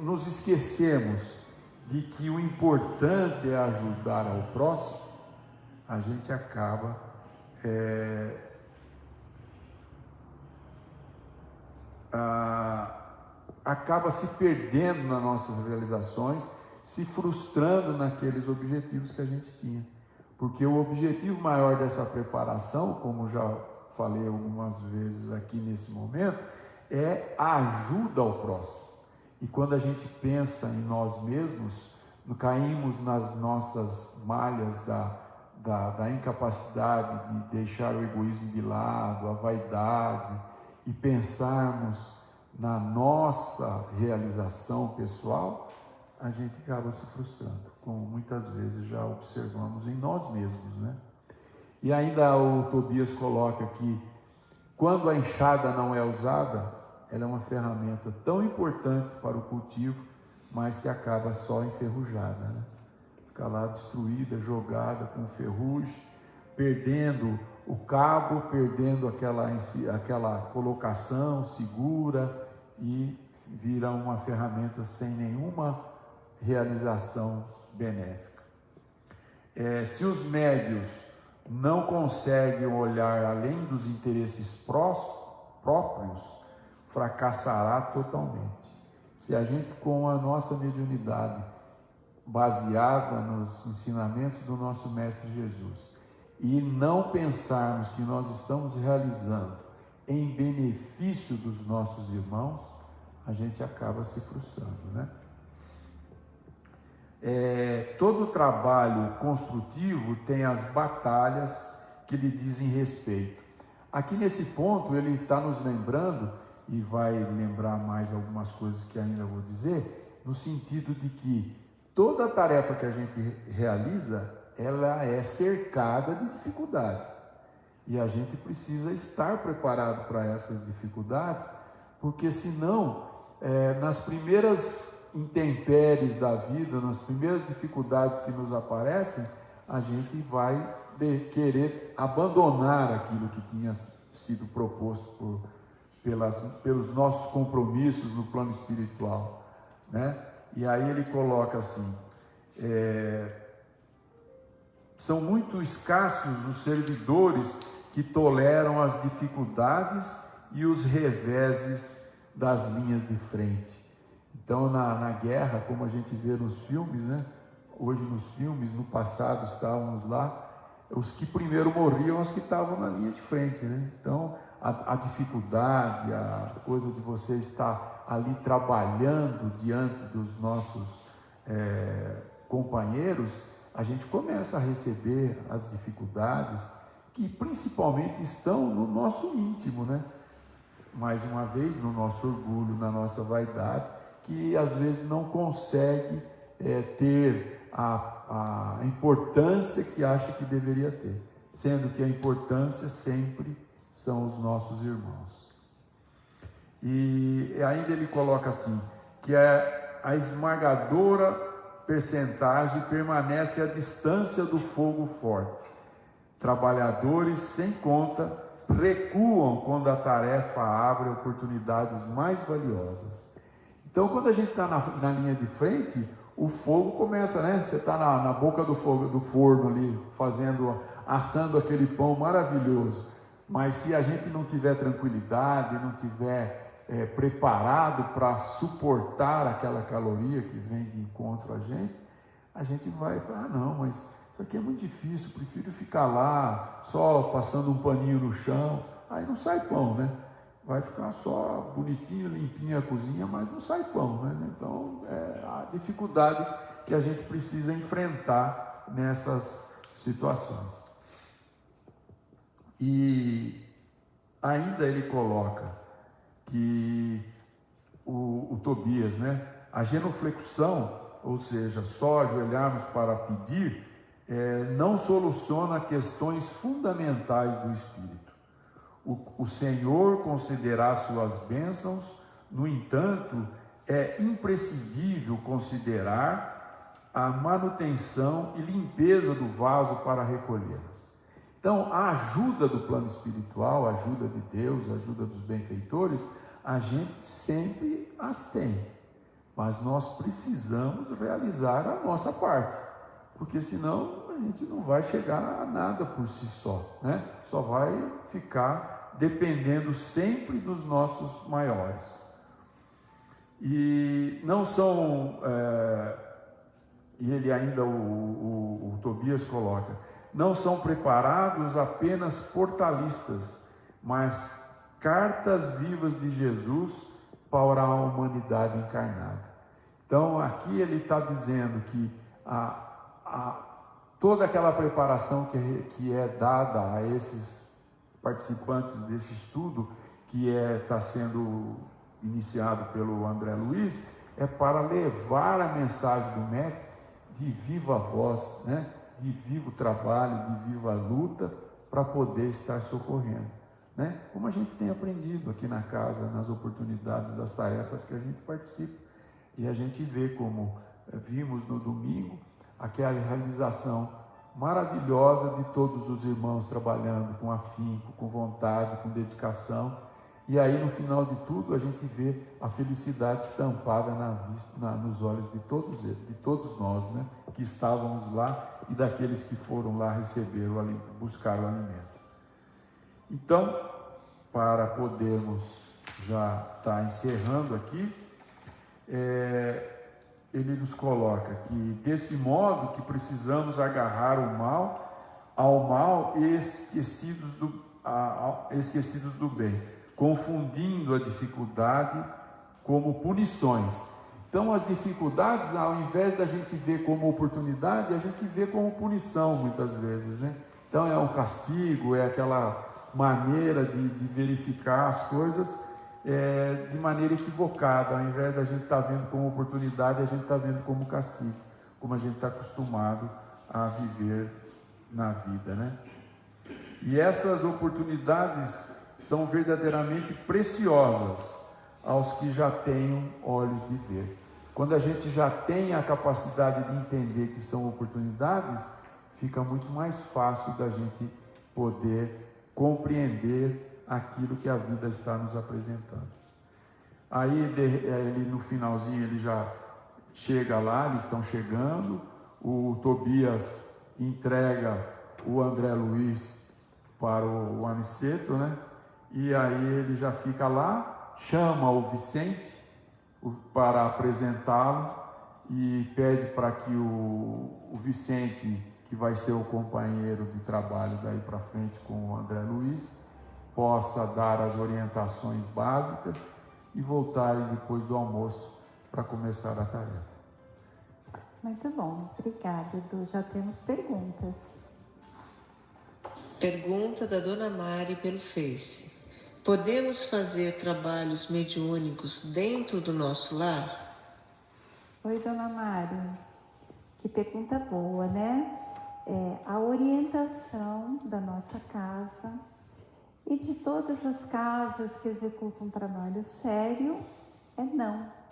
nos esquecemos de que o importante é ajudar ao próximo, a gente acaba se perdendo nas nossas realizações, se frustrando naqueles objetivos que a gente tinha. Porque o objetivo maior dessa preparação, como já falei algumas vezes aqui nesse momento, é a ajuda ao próximo. E quando a gente pensa em nós mesmos, caímos nas nossas malhas da incapacidade de deixar o egoísmo de lado, a vaidade, e pensarmos na nossa realização pessoal, a gente acaba se frustrando. como muitas vezes já observamos em nós mesmos, né? E ainda o Tobias coloca que quando a enxada não é usada, ela é uma ferramenta tão importante para o cultivo, mas que acaba só enferrujada, né? Fica lá destruída, jogada com ferrugem, perdendo o cabo, perdendo aquela colocação segura e vira uma ferramenta sem nenhuma realização benéfica. Se os médios não conseguem olhar além dos interesses próprios, fracassará totalmente. Se a gente, com a nossa mediunidade baseada nos ensinamentos do nosso Mestre Jesus, e não pensarmos que nós estamos realizando em benefício dos nossos irmãos, a gente acaba se frustrando, né? Todo trabalho construtivo tem as batalhas que lhe dizem respeito. Aqui nesse ponto ele está nos lembrando, e vai lembrar mais algumas coisas que ainda vou dizer, no sentido de que toda tarefa que a gente realiza, ela é cercada de dificuldades. E a gente precisa estar preparado para essas dificuldades, porque senão, nas primeiras intempéries da vida, nas primeiras dificuldades que nos aparecem, a gente vai querer abandonar aquilo que tinha sido proposto pelos nossos compromissos no plano espiritual, né? E aí ele coloca assim: são muito escassos os servidores que toleram as dificuldades e os reveses das linhas de frente. Então, na guerra, como a gente vê nos filmes, né? Hoje nos filmes, no passado estávamos lá, os que primeiro morriam, os que estavam na linha de frente, né? Então, a dificuldade, a coisa de você estar ali trabalhando diante dos nossos companheiros, a gente começa a receber as dificuldades que principalmente estão no nosso íntimo, né? Mais uma vez, no nosso orgulho, na nossa vaidade, que às vezes não consegue ter a importância que acha que deveria ter, sendo que a importância sempre são os nossos irmãos. E ainda ele coloca assim, que a esmagadora percentagem permanece à distância do fogo forte. Trabalhadores sem conta recuam quando a tarefa abre oportunidades mais valiosas. Então, quando a gente está na linha de frente, o fogo começa, né? Você está na boca do forno ali, assando aquele pão maravilhoso. Mas se a gente não tiver tranquilidade, não tiver preparado para suportar aquela caloria que vem de encontro a gente vai falar: não, mas isso aqui é muito difícil, prefiro ficar lá só passando um paninho no chão. Aí não sai pão, né? Vai ficar só bonitinho, limpinho a cozinha, mas não sai pão, né? Então, a dificuldade que a gente precisa enfrentar nessas situações. E ainda ele coloca que o Tobias, né? A genuflexão, ou seja, só ajoelharmos para pedir, não soluciona questões fundamentais do espírito. O Senhor concederá suas bênçãos, no entanto, é imprescindível considerar a manutenção e limpeza do vaso para recolhê-las. Então, a ajuda do plano espiritual, a ajuda de Deus, a ajuda dos benfeitores, a gente sempre as tem, mas nós precisamos realizar a nossa parte, porque senão a gente não vai chegar a nada por si só, né? Só vai ficar dependendo sempre dos nossos maiores. E não são, e ele ainda, o Tobias coloca, não são preparados apenas portalistas, mas cartas vivas de Jesus para a humanidade encarnada. Então aqui ele está dizendo que toda aquela preparação que é dada a esses participantes desse estudo, que está sendo iniciado pelo André Luiz, é para levar a mensagem do Mestre de viva voz, né? De vivo trabalho, de viva luta, para poder estar socorrendo, né? Como a gente tem aprendido aqui na casa, nas oportunidades das tarefas que a gente participa. E a gente vê como vimos no domingo, aquela realização maravilhosa de todos os irmãos trabalhando com afinco, com vontade, com dedicação. E aí no final de tudo a gente vê a felicidade estampada nos olhos de todos eles, de todos nós, né, que estávamos lá e daqueles que foram lá receber buscar o alimento. Então, para podermos já estar encerrando aqui, ele nos coloca que desse modo que precisamos agarrar o mal ao mal e esquecidos do bem, confundindo a dificuldade como punições. Então as dificuldades, ao invés da gente ver como oportunidade, a gente vê como punição muitas vezes, né? Então é um castigo, é aquela maneira de verificar as coisas de maneira equivocada. Ao invés da gente estar vendo como oportunidade, a gente está vendo como castigo, como a gente está acostumado a viver na vida, né? E essas oportunidades são verdadeiramente preciosas aos que já tenham olhos de ver. Quando a gente já tem a capacidade de entender que são oportunidades, fica muito mais fácil da gente poder compreender aquilo que a vida está nos apresentando. Aí ele no finalzinho ele já chega lá, eles estão chegando, o Tobias entrega o André Luiz para o Aniceto, né? E aí ele já fica lá, chama o Vicente para apresentá-lo e pede para que o Vicente, que vai ser o companheiro de trabalho daí para frente com o André Luiz, possa dar as orientações básicas e voltarem depois do almoço para começar a tarefa. Muito bom, obrigada, Edu. Já temos perguntas. Pergunta da Dona Mari pelo Face. Podemos fazer trabalhos mediúnicos dentro do nosso lar? Oi, Dona Mari. Que pergunta boa, né? A orientação da nossa casa e de todas as casas que executam um trabalho sério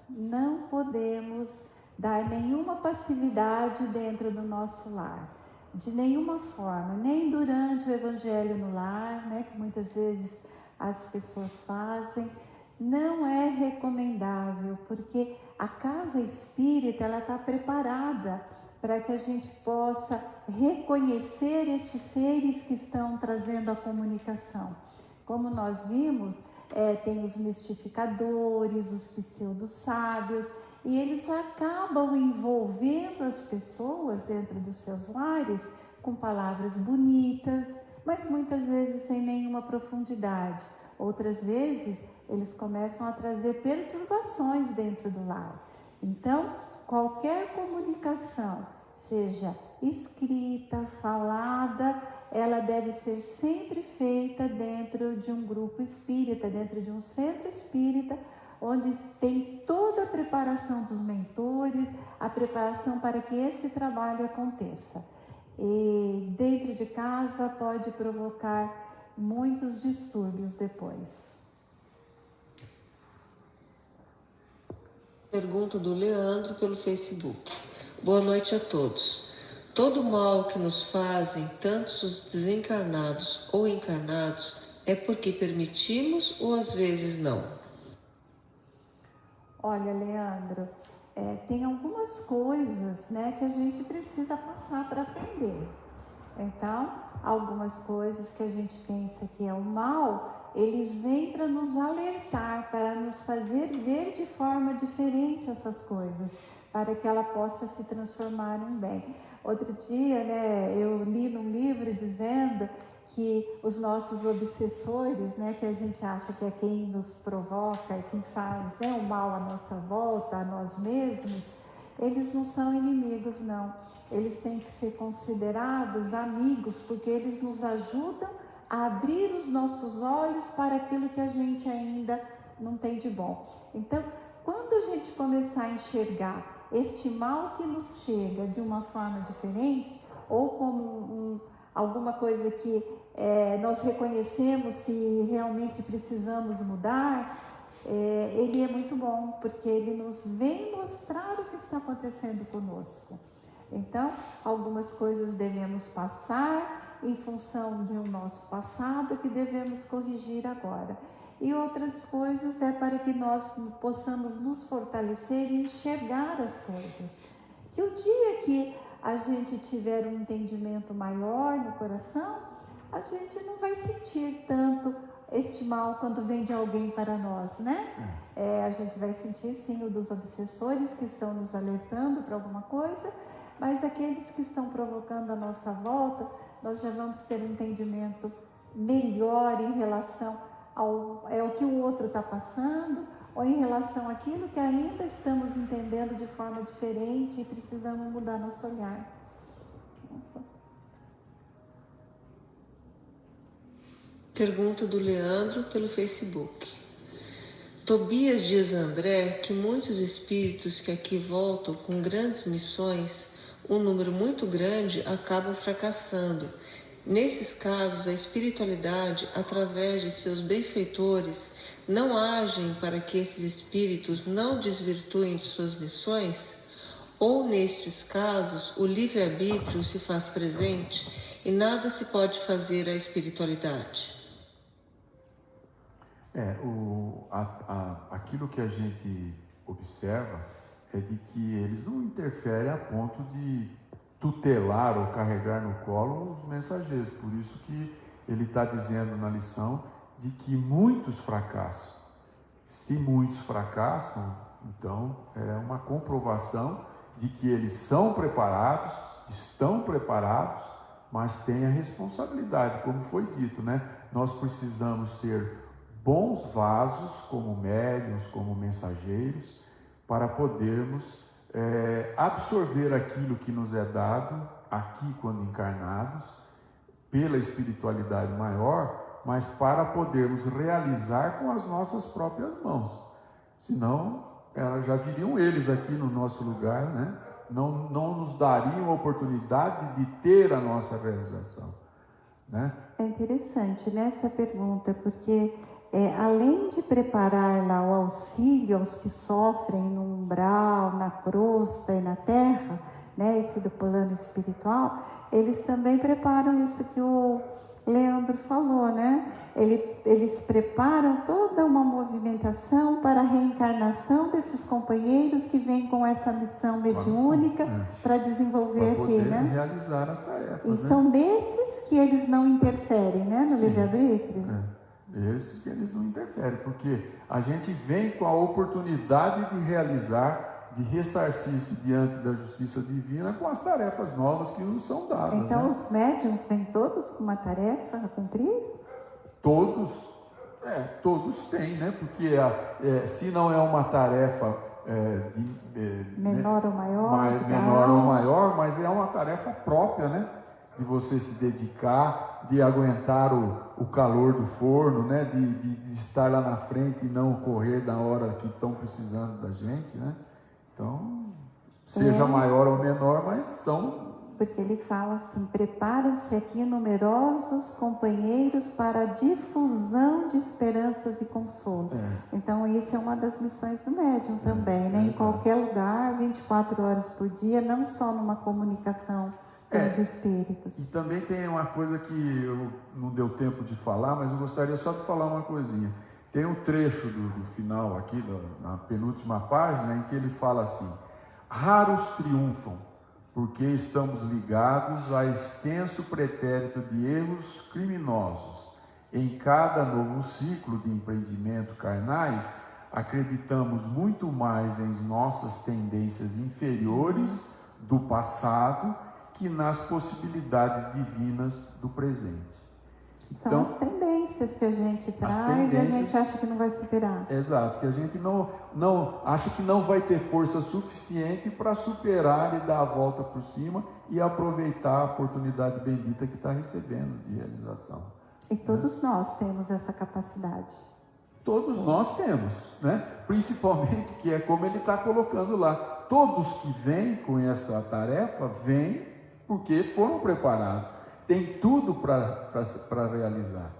não podemos dar nenhuma passividade dentro do nosso lar, de nenhuma forma, nem durante o Evangelho no lar, né, que muitas vezes as pessoas fazem. Não é recomendável, porque a casa espírita ela está preparada para que a gente possa reconhecer estes seres que estão trazendo a comunicação. Como nós vimos, tem os mistificadores, os pseudo-sábios, e eles acabam envolvendo as pessoas dentro dos seus lares com palavras bonitas, mas muitas vezes sem nenhuma profundidade. Outras vezes, eles começam a trazer perturbações dentro do lar. Então, qualquer comunicação, seja escrita, falada, ela deve ser sempre feita dentro de um grupo espírita, dentro de um centro espírita, onde tem toda a preparação dos mentores, a preparação para que esse trabalho aconteça. E dentro de casa pode provocar muitos distúrbios depois. Pergunta do Leandro pelo Facebook. Boa noite a todos. Todo mal que nos fazem, tanto os desencarnados ou encarnados, é porque permitimos ou às vezes não? Olha, Leandro, tem algumas coisas, né, que a gente precisa passar para aprender. Então, algumas coisas que a gente pensa que é o mal, eles vêm para nos alertar, para nos fazer ver de forma diferente essas coisas, para que ela possa se transformar em bem. Outro dia, né, eu li num livro dizendo que os nossos obsessores, né, que a gente acha que é quem nos provoca, quem faz, né, o mal à nossa volta, a nós mesmos, eles não são inimigos, não. Eles têm que ser considerados amigos, porque eles nos ajudam a abrir os nossos olhos para aquilo que a gente ainda não tem de bom. Então, quando a gente começar a enxergar este mal que nos chega de uma forma diferente, ou como alguma coisa que nós reconhecemos que realmente precisamos mudar, ele é muito bom, porque ele nos vem mostrar o que está acontecendo conosco. Então, algumas coisas devemos passar em função de um nosso passado que devemos corrigir agora. E outras coisas é para que nós possamos nos fortalecer e enxergar as coisas. Que o dia que a gente tiver um entendimento maior no coração, a gente não vai sentir tanto este mal quando vem de alguém para nós, né? A gente vai sentir sim o dos obsessores que estão nos alertando para alguma coisa, mas aqueles que estão provocando a nossa volta, nós já vamos ter um entendimento melhor em relação ao que o outro está passando, ou em relação àquilo que ainda estamos entendendo de forma diferente e precisamos mudar nosso olhar. Pergunta do Leandro pelo Facebook. Tobias diz a André que muitos espíritos que aqui voltam com grandes missões, um número muito grande, acabam fracassando. Nesses casos, a espiritualidade, através de seus benfeitores, não agem para que esses espíritos não desvirtuem de suas missões? Ou, nestes casos, o livre-arbítrio se faz presente e nada se pode fazer à espiritualidade? Aquilo que a gente observa é de que eles não interferem a ponto de tutelar ou carregar no colo os mensageiros. Por isso que ele está dizendo na lição de que muitos fracassam. Se muitos fracassam, então é uma comprovação de que eles são preparados, estão preparados, mas têm a responsabilidade, como foi dito, né? Nós precisamos ser bons vasos, como médiuns, como mensageiros, para podermos absorver aquilo que nos é dado aqui quando encarnados, pela espiritualidade maior, mas para podermos realizar com as nossas próprias mãos. Senão, já viriam eles aqui no nosso lugar, né? Não nos dariam a oportunidade de ter a nossa realização, né? É interessante, né, essa pergunta, porque além de preparar lá o auxílio aos que sofrem no umbral, na crosta e na terra, né, esse do plano espiritual, eles também preparam isso que o Leandro falou, né? Eles preparam toda uma movimentação para a reencarnação desses companheiros que vêm com essa missão mediúnica para desenvolver para aqui, poder né? realizar as tarefas. E né? são desses que eles não interferem, né, no livre-arbítrio? Esses que eles não interferem, porque a gente vem com a oportunidade de realizar, de ressarcir-se diante da justiça divina com as tarefas novas que nos são dadas. Então, né? os médiuns vêm todos com uma tarefa a cumprir? Todos têm, né? Porque se não é uma tarefa menor ou maior, menor ou maior, mas é uma tarefa própria, né? De você se dedicar, de aguentar o calor do forno, né? De estar lá na frente e não correr da hora que estão precisando da gente, né? Então, seja maior ou menor, mas são... Porque ele fala assim, preparam-se aqui numerosos companheiros para a difusão de esperanças e consolo. Então, isso é uma das missões do médium também, né? Em qualquer lugar, 24 horas por dia, não só numa comunicação com os espíritos. E também tem uma coisa que não deu tempo de falar, mas eu gostaria só de falar uma coisinha. Tem um trecho do final aqui, na penúltima página, em que ele fala assim: raros triunfam, porque estamos ligados a extenso pretérito de erros criminosos. Em cada novo ciclo de empreendimento carnais, acreditamos muito mais em nossas tendências inferiores do passado que nas possibilidades divinas do presente. São Então, as tendências que a gente traz e a gente acha que não vai superar. Exato, que a gente não acha que não vai ter força suficiente para superar e dar a volta por cima e aproveitar a oportunidade bendita que está recebendo de realização. E todos nós temos essa capacidade. Todos nós temos, né? Principalmente, que é como ele está colocando lá, todos que vêm com essa tarefa, vêm porque foram preparados. Tem tudo para realizar.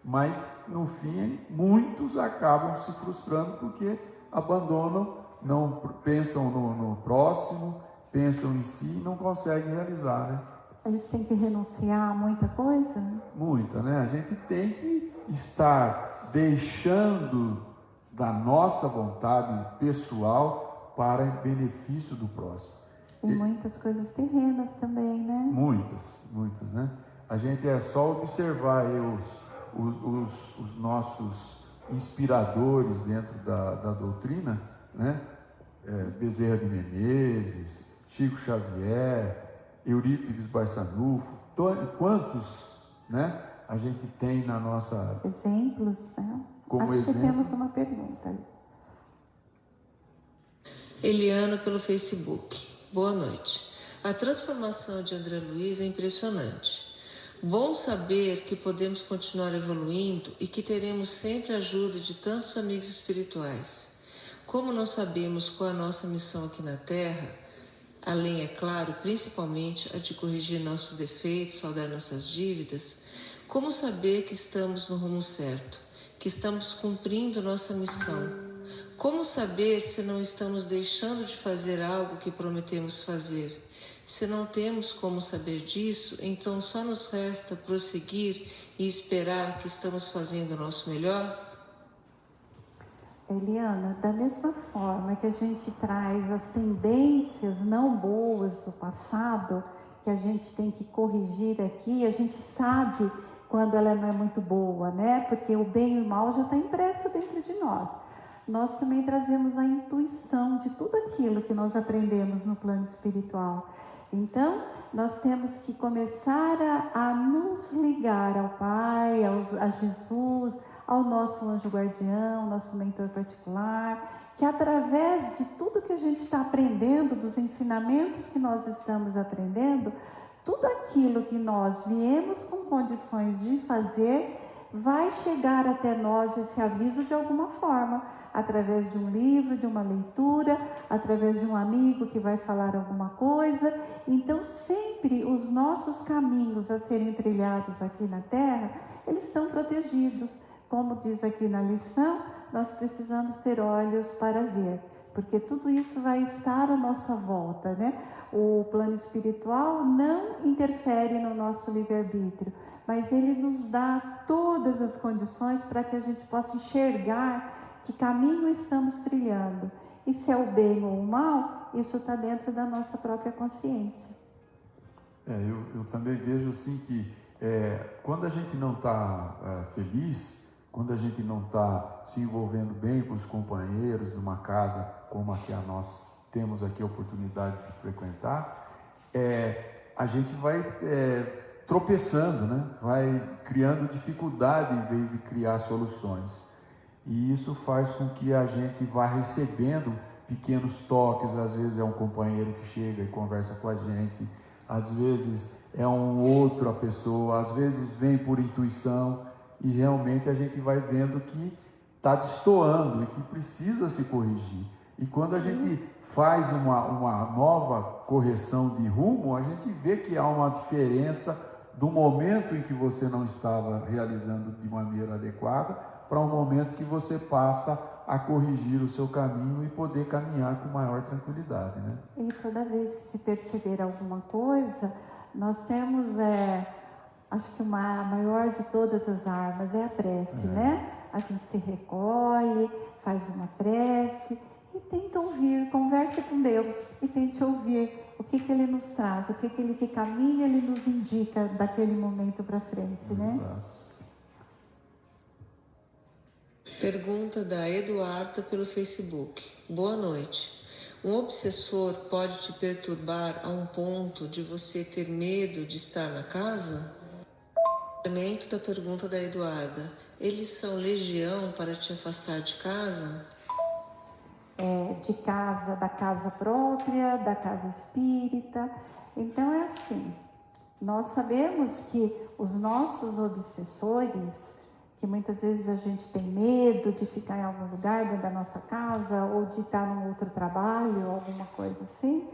Mas, no fim, muitos acabam se frustrando porque abandonam, não pensam no próximo, pensam em si e não conseguem realizar, né? Eles têm que renunciar a muita coisa? Muita, né? A gente tem que estar deixando da nossa vontade pessoal para benefício do próximo. E muitas coisas terrenas também, né? Muitas, né? A gente é só observar aí os nossos inspiradores dentro da doutrina, né? Bezerra de Menezes, Chico Xavier, Eurípides Barçanufo, quantos, né, a gente tem na nossa... Exemplos, né? Como Acho exemplo. que temos uma pergunta. Eliana pelo Facebook. Boa noite. A transformação de André Luiz é impressionante. Bom saber que podemos continuar evoluindo e que teremos sempre a ajuda de tantos amigos espirituais. Como não sabemos qual é a nossa missão aqui na Terra, além, é claro, principalmente a de corrigir nossos defeitos, saldar nossas dívidas, como saber que estamos no rumo certo, que estamos cumprindo nossa missão? Como saber se não estamos deixando de fazer algo que prometemos fazer? Se não temos como saber disso, então só nos resta prosseguir e esperar que estamos fazendo o nosso melhor? Eliana, da mesma forma que a gente traz as tendências não boas do passado, que a gente tem que corrigir aqui, a gente sabe quando ela não é muito boa, né? Porque o bem e o mal já está impresso dentro de nós. Nós também trazemos a intuição de tudo aquilo que nós aprendemos no plano espiritual. Então, nós temos que começar a nos ligar ao Pai, a Jesus, ao nosso anjo guardião, nosso mentor particular, que através de tudo que a gente está aprendendo, dos ensinamentos que nós estamos aprendendo, tudo aquilo que nós viemos com condições de fazer, vai chegar até nós esse aviso de alguma forma, através de um livro, de uma leitura, através de um amigo que vai falar alguma coisa. Então, sempre os nossos caminhos a serem trilhados aqui na Terra, eles estão protegidos. Como diz aqui na lição, nós precisamos ter olhos para ver, porque tudo isso vai estar à nossa volta, né? O plano espiritual não interfere no nosso livre-arbítrio, mas ele nos dá todas as condições para que a gente possa enxergar que caminho estamos trilhando. E se é o bem ou o mal, isso está dentro da nossa própria consciência. Eu também vejo assim que quando a gente não está feliz, quando a gente não está se envolvendo bem com os companheiros numa casa como a que nós temos aqui a oportunidade de frequentar, a gente vai tropeçando, né? Vai criando dificuldade em vez de criar soluções. E isso faz com que a gente vá recebendo pequenos toques. Às vezes é um companheiro que chega e conversa com a gente, às vezes é outra pessoa, às vezes vem por intuição, e realmente a gente vai vendo que está destoando e que precisa se corrigir. E quando a gente faz uma nova correção de rumo, a gente vê que há uma diferença do momento em que você não estava realizando de maneira adequada para um momento que você passa a corrigir o seu caminho e poder caminhar com maior tranquilidade, né? E toda vez que se perceber alguma coisa, nós temos, acho que a maior de todas as armas é a prece, né? A gente se recolhe, faz uma prece e tenta ouvir, converse com Deus e tente ouvir o que Ele nos traz, que caminho Ele nos indica daquele momento para frente, né? Exato. Pergunta da Eduarda pelo Facebook. Boa noite. Um obsessor pode te perturbar a um ponto de você ter medo de estar na casa? Complemento da pergunta da Eduarda. Eles são legião para te afastar de casa? De casa, da casa própria, da casa espírita. Então é assim, nós sabemos que os nossos obsessores, que muitas vezes a gente tem medo de ficar em algum lugar dentro da nossa casa ou de estar num outro trabalho, alguma coisa assim,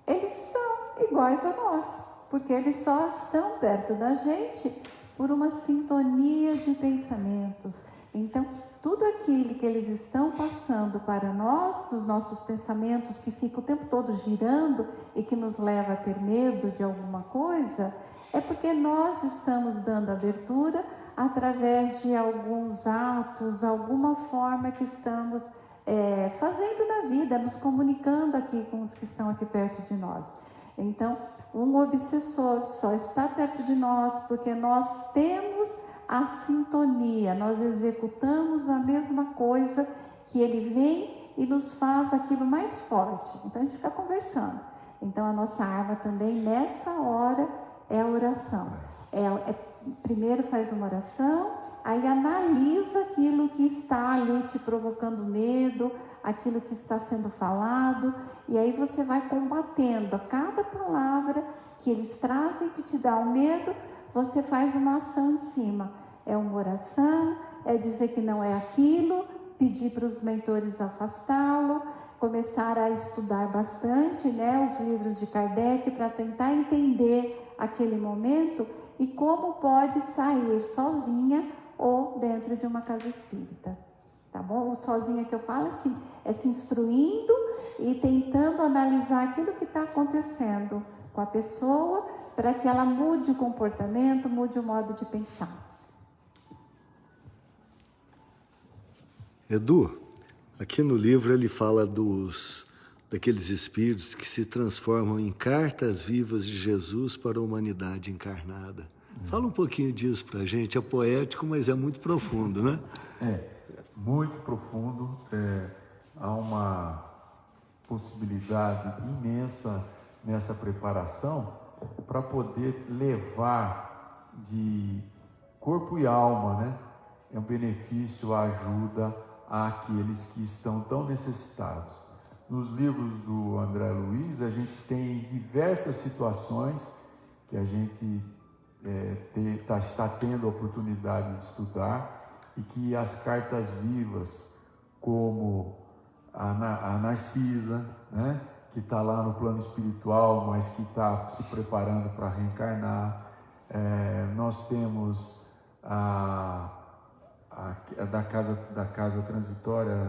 eles são iguais a nós, porque eles só estão perto da gente por uma sintonia de pensamentos. Então, tudo aquilo que eles estão passando para nós, dos nossos pensamentos que ficam o tempo todo girando e que nos leva a ter medo de alguma coisa, é porque nós estamos dando abertura através de alguns atos, alguma forma que estamos fazendo na vida, nos comunicando aqui com os que estão aqui perto de nós. Então, um obsessor só está perto de nós porque nós temos a sintonia, nós executamos a mesma coisa que ele vem e nos faz aquilo mais forte. Então, a gente fica conversando. Então, a nossa arma também, nessa hora, é a oração. Primeiro faz uma oração, aí analisa aquilo que está ali te provocando medo, aquilo que está sendo falado, e aí você vai combatendo a cada palavra que eles trazem que te dá o medo, você faz uma ação em cima. É uma oração, é dizer que não é aquilo, pedir para os mentores afastá-lo, começar a estudar bastante, os livros de Kardec para tentar entender aquele momento e como pode sair sozinha ou dentro de uma casa espírita, tá bom? O sozinha que eu falo assim, é se instruindo e tentando analisar aquilo que está acontecendo com a pessoa para que ela mude o comportamento, mude o modo de pensar. Edu, aqui no livro ele fala daqueles espíritos que se transformam em cartas vivas de Jesus para a humanidade encarnada. Fala um pouquinho disso para a gente. É poético, mas é muito profundo, né? É, muito profundo. Há uma possibilidade imensa nessa preparação para poder levar de corpo e alma, É um benefício, a ajuda àqueles que estão tão necessitados. Nos livros do André Luiz, a gente tem diversas situações que a gente está tendo a oportunidade de estudar e que as cartas vivas, como a Narcisa, que está lá no plano espiritual, mas que está se preparando para reencarnar. Nós temos da casa transitória,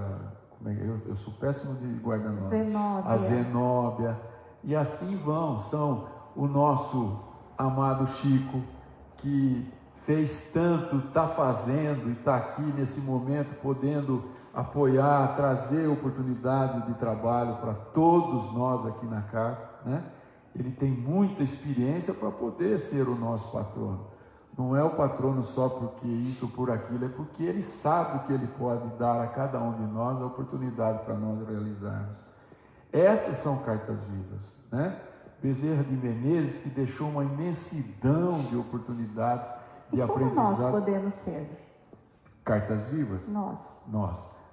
eu sou péssimo de guardar nome. A Zenóbia. E assim são o nosso amado Chico, que fez tanto, está fazendo e está aqui nesse momento podendo apoiar, trazer oportunidade de trabalho para todos nós aqui na casa, Ele tem muita experiência para poder ser o nosso patrono. Não é o patrono só porque isso ou por aquilo, é porque ele sabe que ele pode dar a cada um de nós a oportunidade para nós realizarmos. Essas são cartas vivas, Bezerra de Menezes, que deixou uma imensidão de oportunidades de aprendizado. Como nós podemos ser? Cartas vivas?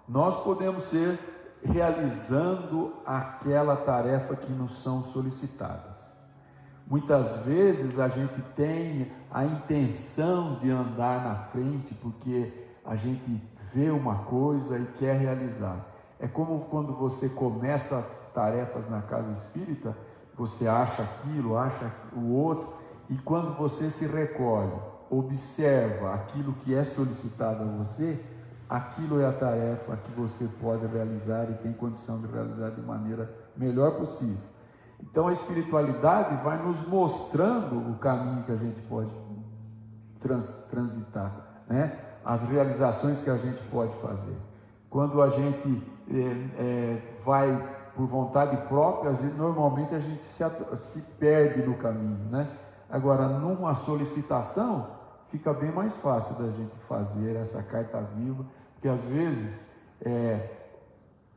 Nós podemos ser realizando aquela tarefa que nos são solicitadas. Muitas vezes a gente tem a intenção de andar na frente porque a gente vê uma coisa e quer realizar. É como quando você começa tarefas na casa espírita, você acha aquilo, acha o outro, e quando você se recolhe, observa aquilo que é solicitado a você, aquilo é a tarefa que você pode realizar e tem condição de realizar de maneira melhor possível. Então a espiritualidade vai nos mostrando o caminho que a gente pode transitar, As realizações que a gente pode fazer. Quando a gente vai por vontade própria, normalmente a gente se perde no caminho, Agora, numa solicitação, fica bem mais fácil da gente fazer essa carta viva, porque às vezes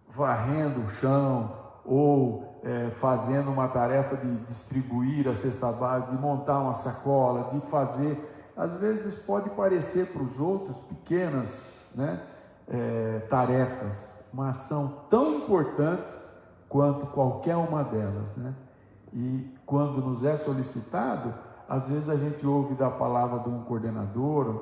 varrendo o chão ou fazendo uma tarefa de distribuir a cesta básica, de montar uma sacola, de fazer, às vezes pode parecer para os outros pequenas tarefas, mas são tão importantes quanto qualquer uma delas, E quando nos é solicitado, às vezes a gente ouve da palavra de um coordenador,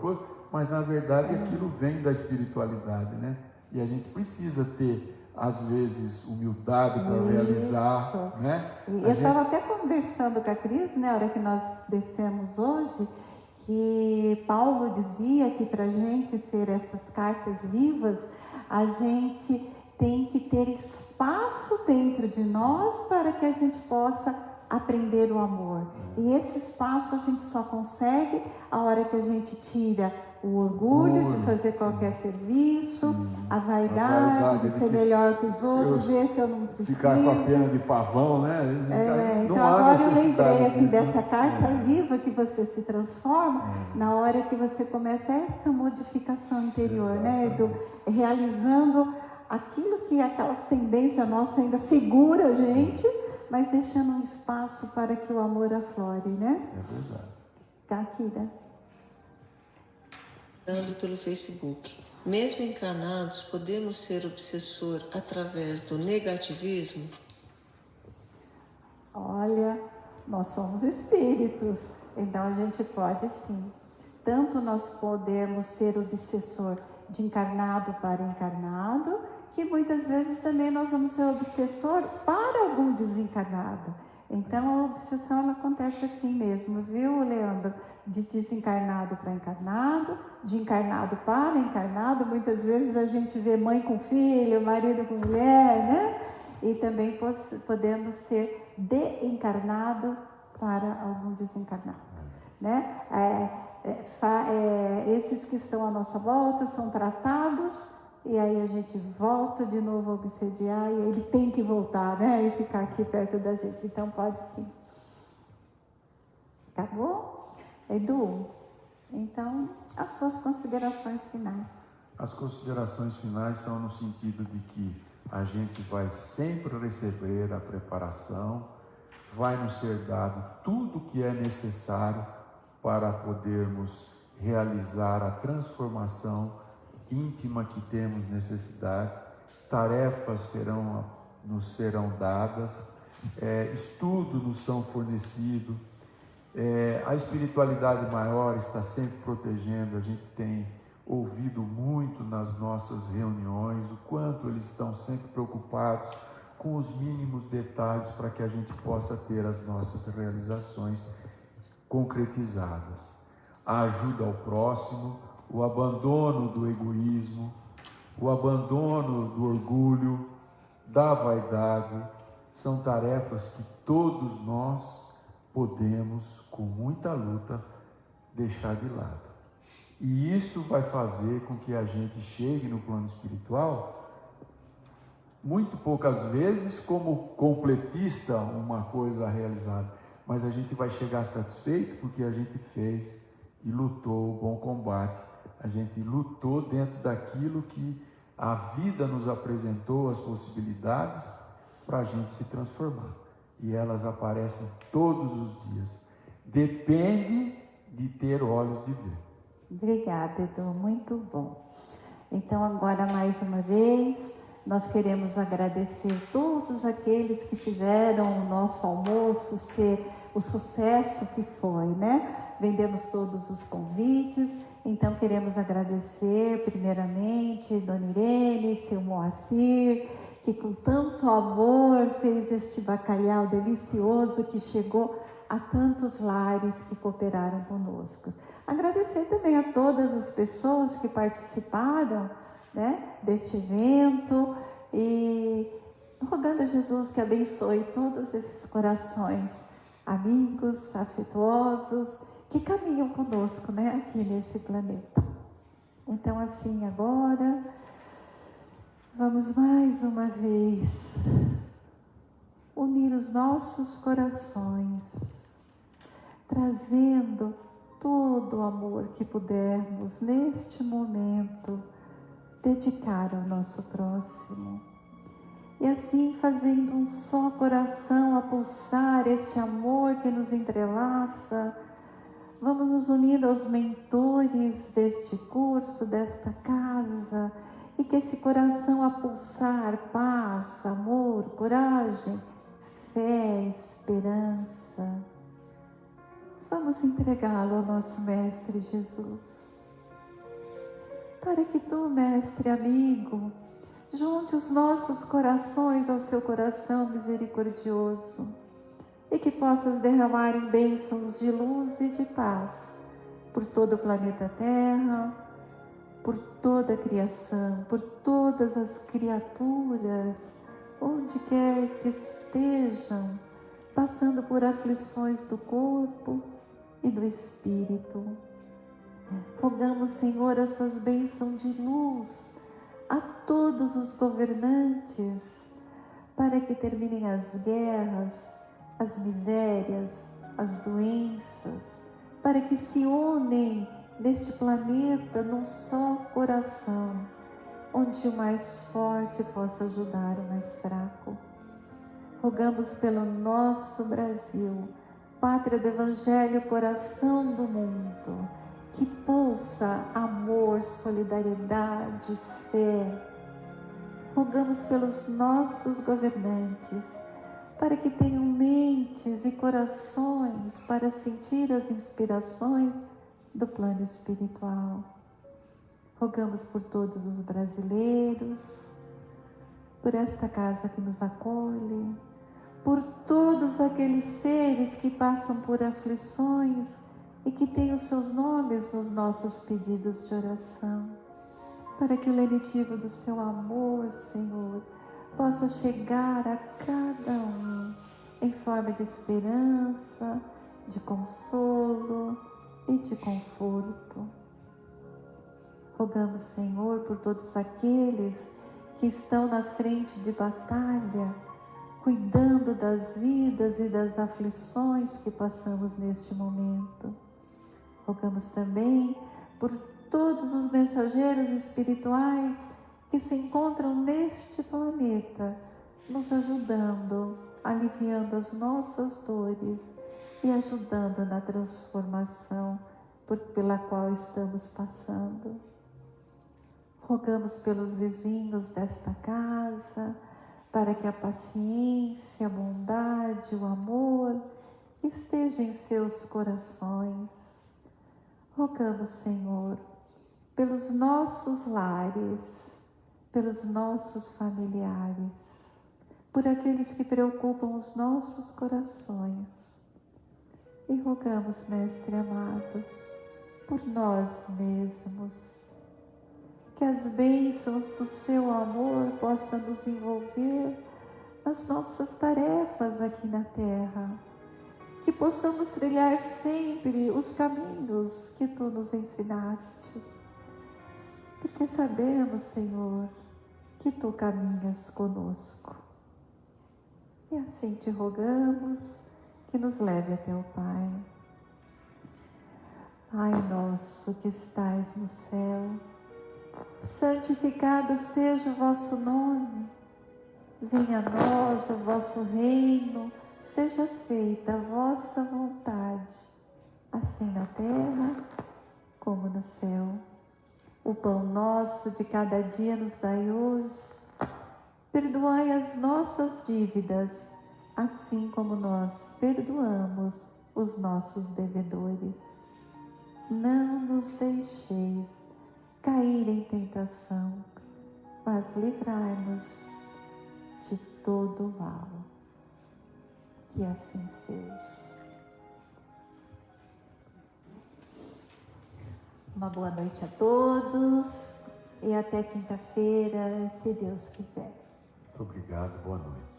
mas na verdade aquilo vem da espiritualidade, né? E a gente precisa ter, às vezes, humildade para realizar, né? E eu estava até conversando com a Cris, né, na hora que nós descemos hoje, que Paulo dizia que para a gente ser essas cartas vivas, a gente tem que ter espaço dentro de nós para que a gente possa aprender o amor. E esse espaço a gente só consegue a hora que a gente tira o orgulho de fazer qualquer serviço, a vaidade de ser melhor que os outros, esse eu não preciso. Ficar com a pena de pavão, né? Então agora eu lembrei assim, dessa carta viva que você se transforma na hora que você começa esta modificação interior, né, Edu? Realizando aquilo que aquelas tendências nossas ainda segura a gente, mas deixando um espaço para que o amor aflore, né? É verdade. Tá aqui, né? Pelo Facebook. Mesmo encarnados, podemos ser obsessor através do negativismo? Olha, nós somos espíritos, então a gente pode sim. Tanto nós podemos ser obsessor de encarnado para encarnado, que muitas vezes também nós vamos ser obsessor para algum desencarnado. Então a obsessão ela acontece assim mesmo, viu, Leandro? De desencarnado para encarnado, de encarnado para encarnado. Muitas vezes a gente vê mãe com filho, marido com mulher, né? E também podemos ser de encarnado para algum desencarnado, né? Esses que estão à nossa volta são tratados. E aí a gente volta de novo a obsediar e ele tem que voltar, né? E ficar aqui perto da gente. Então pode sim. Tá bom? Edu, então as suas considerações finais. As considerações finais são no sentido de que a gente vai sempre receber a preparação, vai nos ser dado tudo o que é necessário para podermos realizar a transformação íntima que temos necessidade, tarefas nos serão dadas, estudo nos são fornecido, a espiritualidade maior está sempre protegendo. A gente tem ouvido muito nas nossas reuniões o quanto eles estão sempre preocupados com os mínimos detalhes para que a gente possa ter as nossas realizações concretizadas. A ajuda ao próximo, o abandono do egoísmo, o abandono do orgulho, da vaidade, são tarefas que todos nós podemos, com muita luta, deixar de lado. E isso vai fazer com que a gente chegue no plano espiritual, muito poucas vezes como completista, uma coisa realizada, mas a gente vai chegar satisfeito porque a gente fez e lutou o bom combate. A gente lutou dentro daquilo que a vida nos apresentou, as possibilidades para a gente se transformar. E elas aparecem todos os dias. Depende de ter olhos de ver. Obrigada, Edu, muito bom. Então agora mais uma vez, nós queremos agradecer todos aqueles que fizeram o nosso almoço ser o sucesso que foi, né? Vendemos todos os convites. Então queremos agradecer primeiramente Dona Irene, seu Moacir, que com tanto amor fez este bacalhau delicioso que chegou a tantos lares que cooperaram conosco. Agradecer também a todas as pessoas que participaram, né, deste evento e rogando a Jesus que abençoe todos esses corações amigos, afetuosos, que caminham conosco, né, aqui nesse planeta. Então, assim, agora, vamos mais uma vez unir os nossos corações, trazendo todo o amor que pudermos neste momento dedicar ao nosso próximo. E assim, fazendo um só coração a pulsar este amor que nos entrelaça, vamos nos unir aos mentores deste curso, desta casa, e que esse coração a pulsar paz, amor, coragem, fé, esperança, vamos entregá-lo ao nosso Mestre Jesus. para que tu, Mestre amigo, junte os nossos corações ao seu coração misericordioso e que possas derramar em bênçãos de luz e de paz por todo o planeta Terra, por toda a criação, por todas as criaturas, onde quer que estejam, passando por aflições do corpo e do espírito. Rogamos, Senhor, as suas bênçãos de luz a todos os governantes, para que terminem as guerras, as misérias, as doenças, para que se unem neste planeta num só coração, onde o mais forte possa ajudar o mais fraco. Rogamos pelo nosso Brasil, pátria do Evangelho, coração do mundo, que pulsa amor, solidariedade, fé. Rogamos pelos nossos governantes, para que tenham mentes e corações para sentir as inspirações do plano espiritual. Rogamos por todos os brasileiros, por esta casa que nos acolhe, por todos aqueles seres que passam por aflições e que têm os seus nomes nos nossos pedidos de oração, para que o lenitivo do seu amor, Senhor, possa chegar a cada um em forma de esperança, de consolo e de conforto. Rogamos, Senhor, por todos aqueles que estão na frente de batalha, cuidando das vidas e das aflições que passamos neste momento. Rogamos também por todos os mensageiros espirituais que se encontram neste planeta, nos ajudando, aliviando as nossas dores e ajudando na transformação pela qual estamos passando. Rogamos pelos vizinhos desta casa, para que a paciência, a bondade, o amor esteja em seus corações. Rogamos, Senhor, pelos nossos lares, pelos nossos familiares, por aqueles que preocupam os nossos corações. E rogamos, Mestre amado, por nós mesmos, que as bênçãos do seu amor possam nos envolver nas nossas tarefas aqui na terra, que possamos trilhar sempre os caminhos que tu nos ensinaste, porque sabemos, Senhor, que tu caminhas conosco. E assim te rogamos que nos leve até o Pai. Pai nosso que estais no céu, santificado seja o vosso nome. Venha a nós o vosso reino, seja feita a vossa vontade, assim na terra como no céu. O pão nosso de cada dia nos dai hoje. Perdoai as nossas dívidas, assim como nós perdoamos os nossos devedores. Não nos deixeis cair em tentação, mas livrai-nos de todo o mal. Que assim seja. Uma boa noite a todos e até quinta-feira, se Deus quiser. Muito obrigado, boa noite.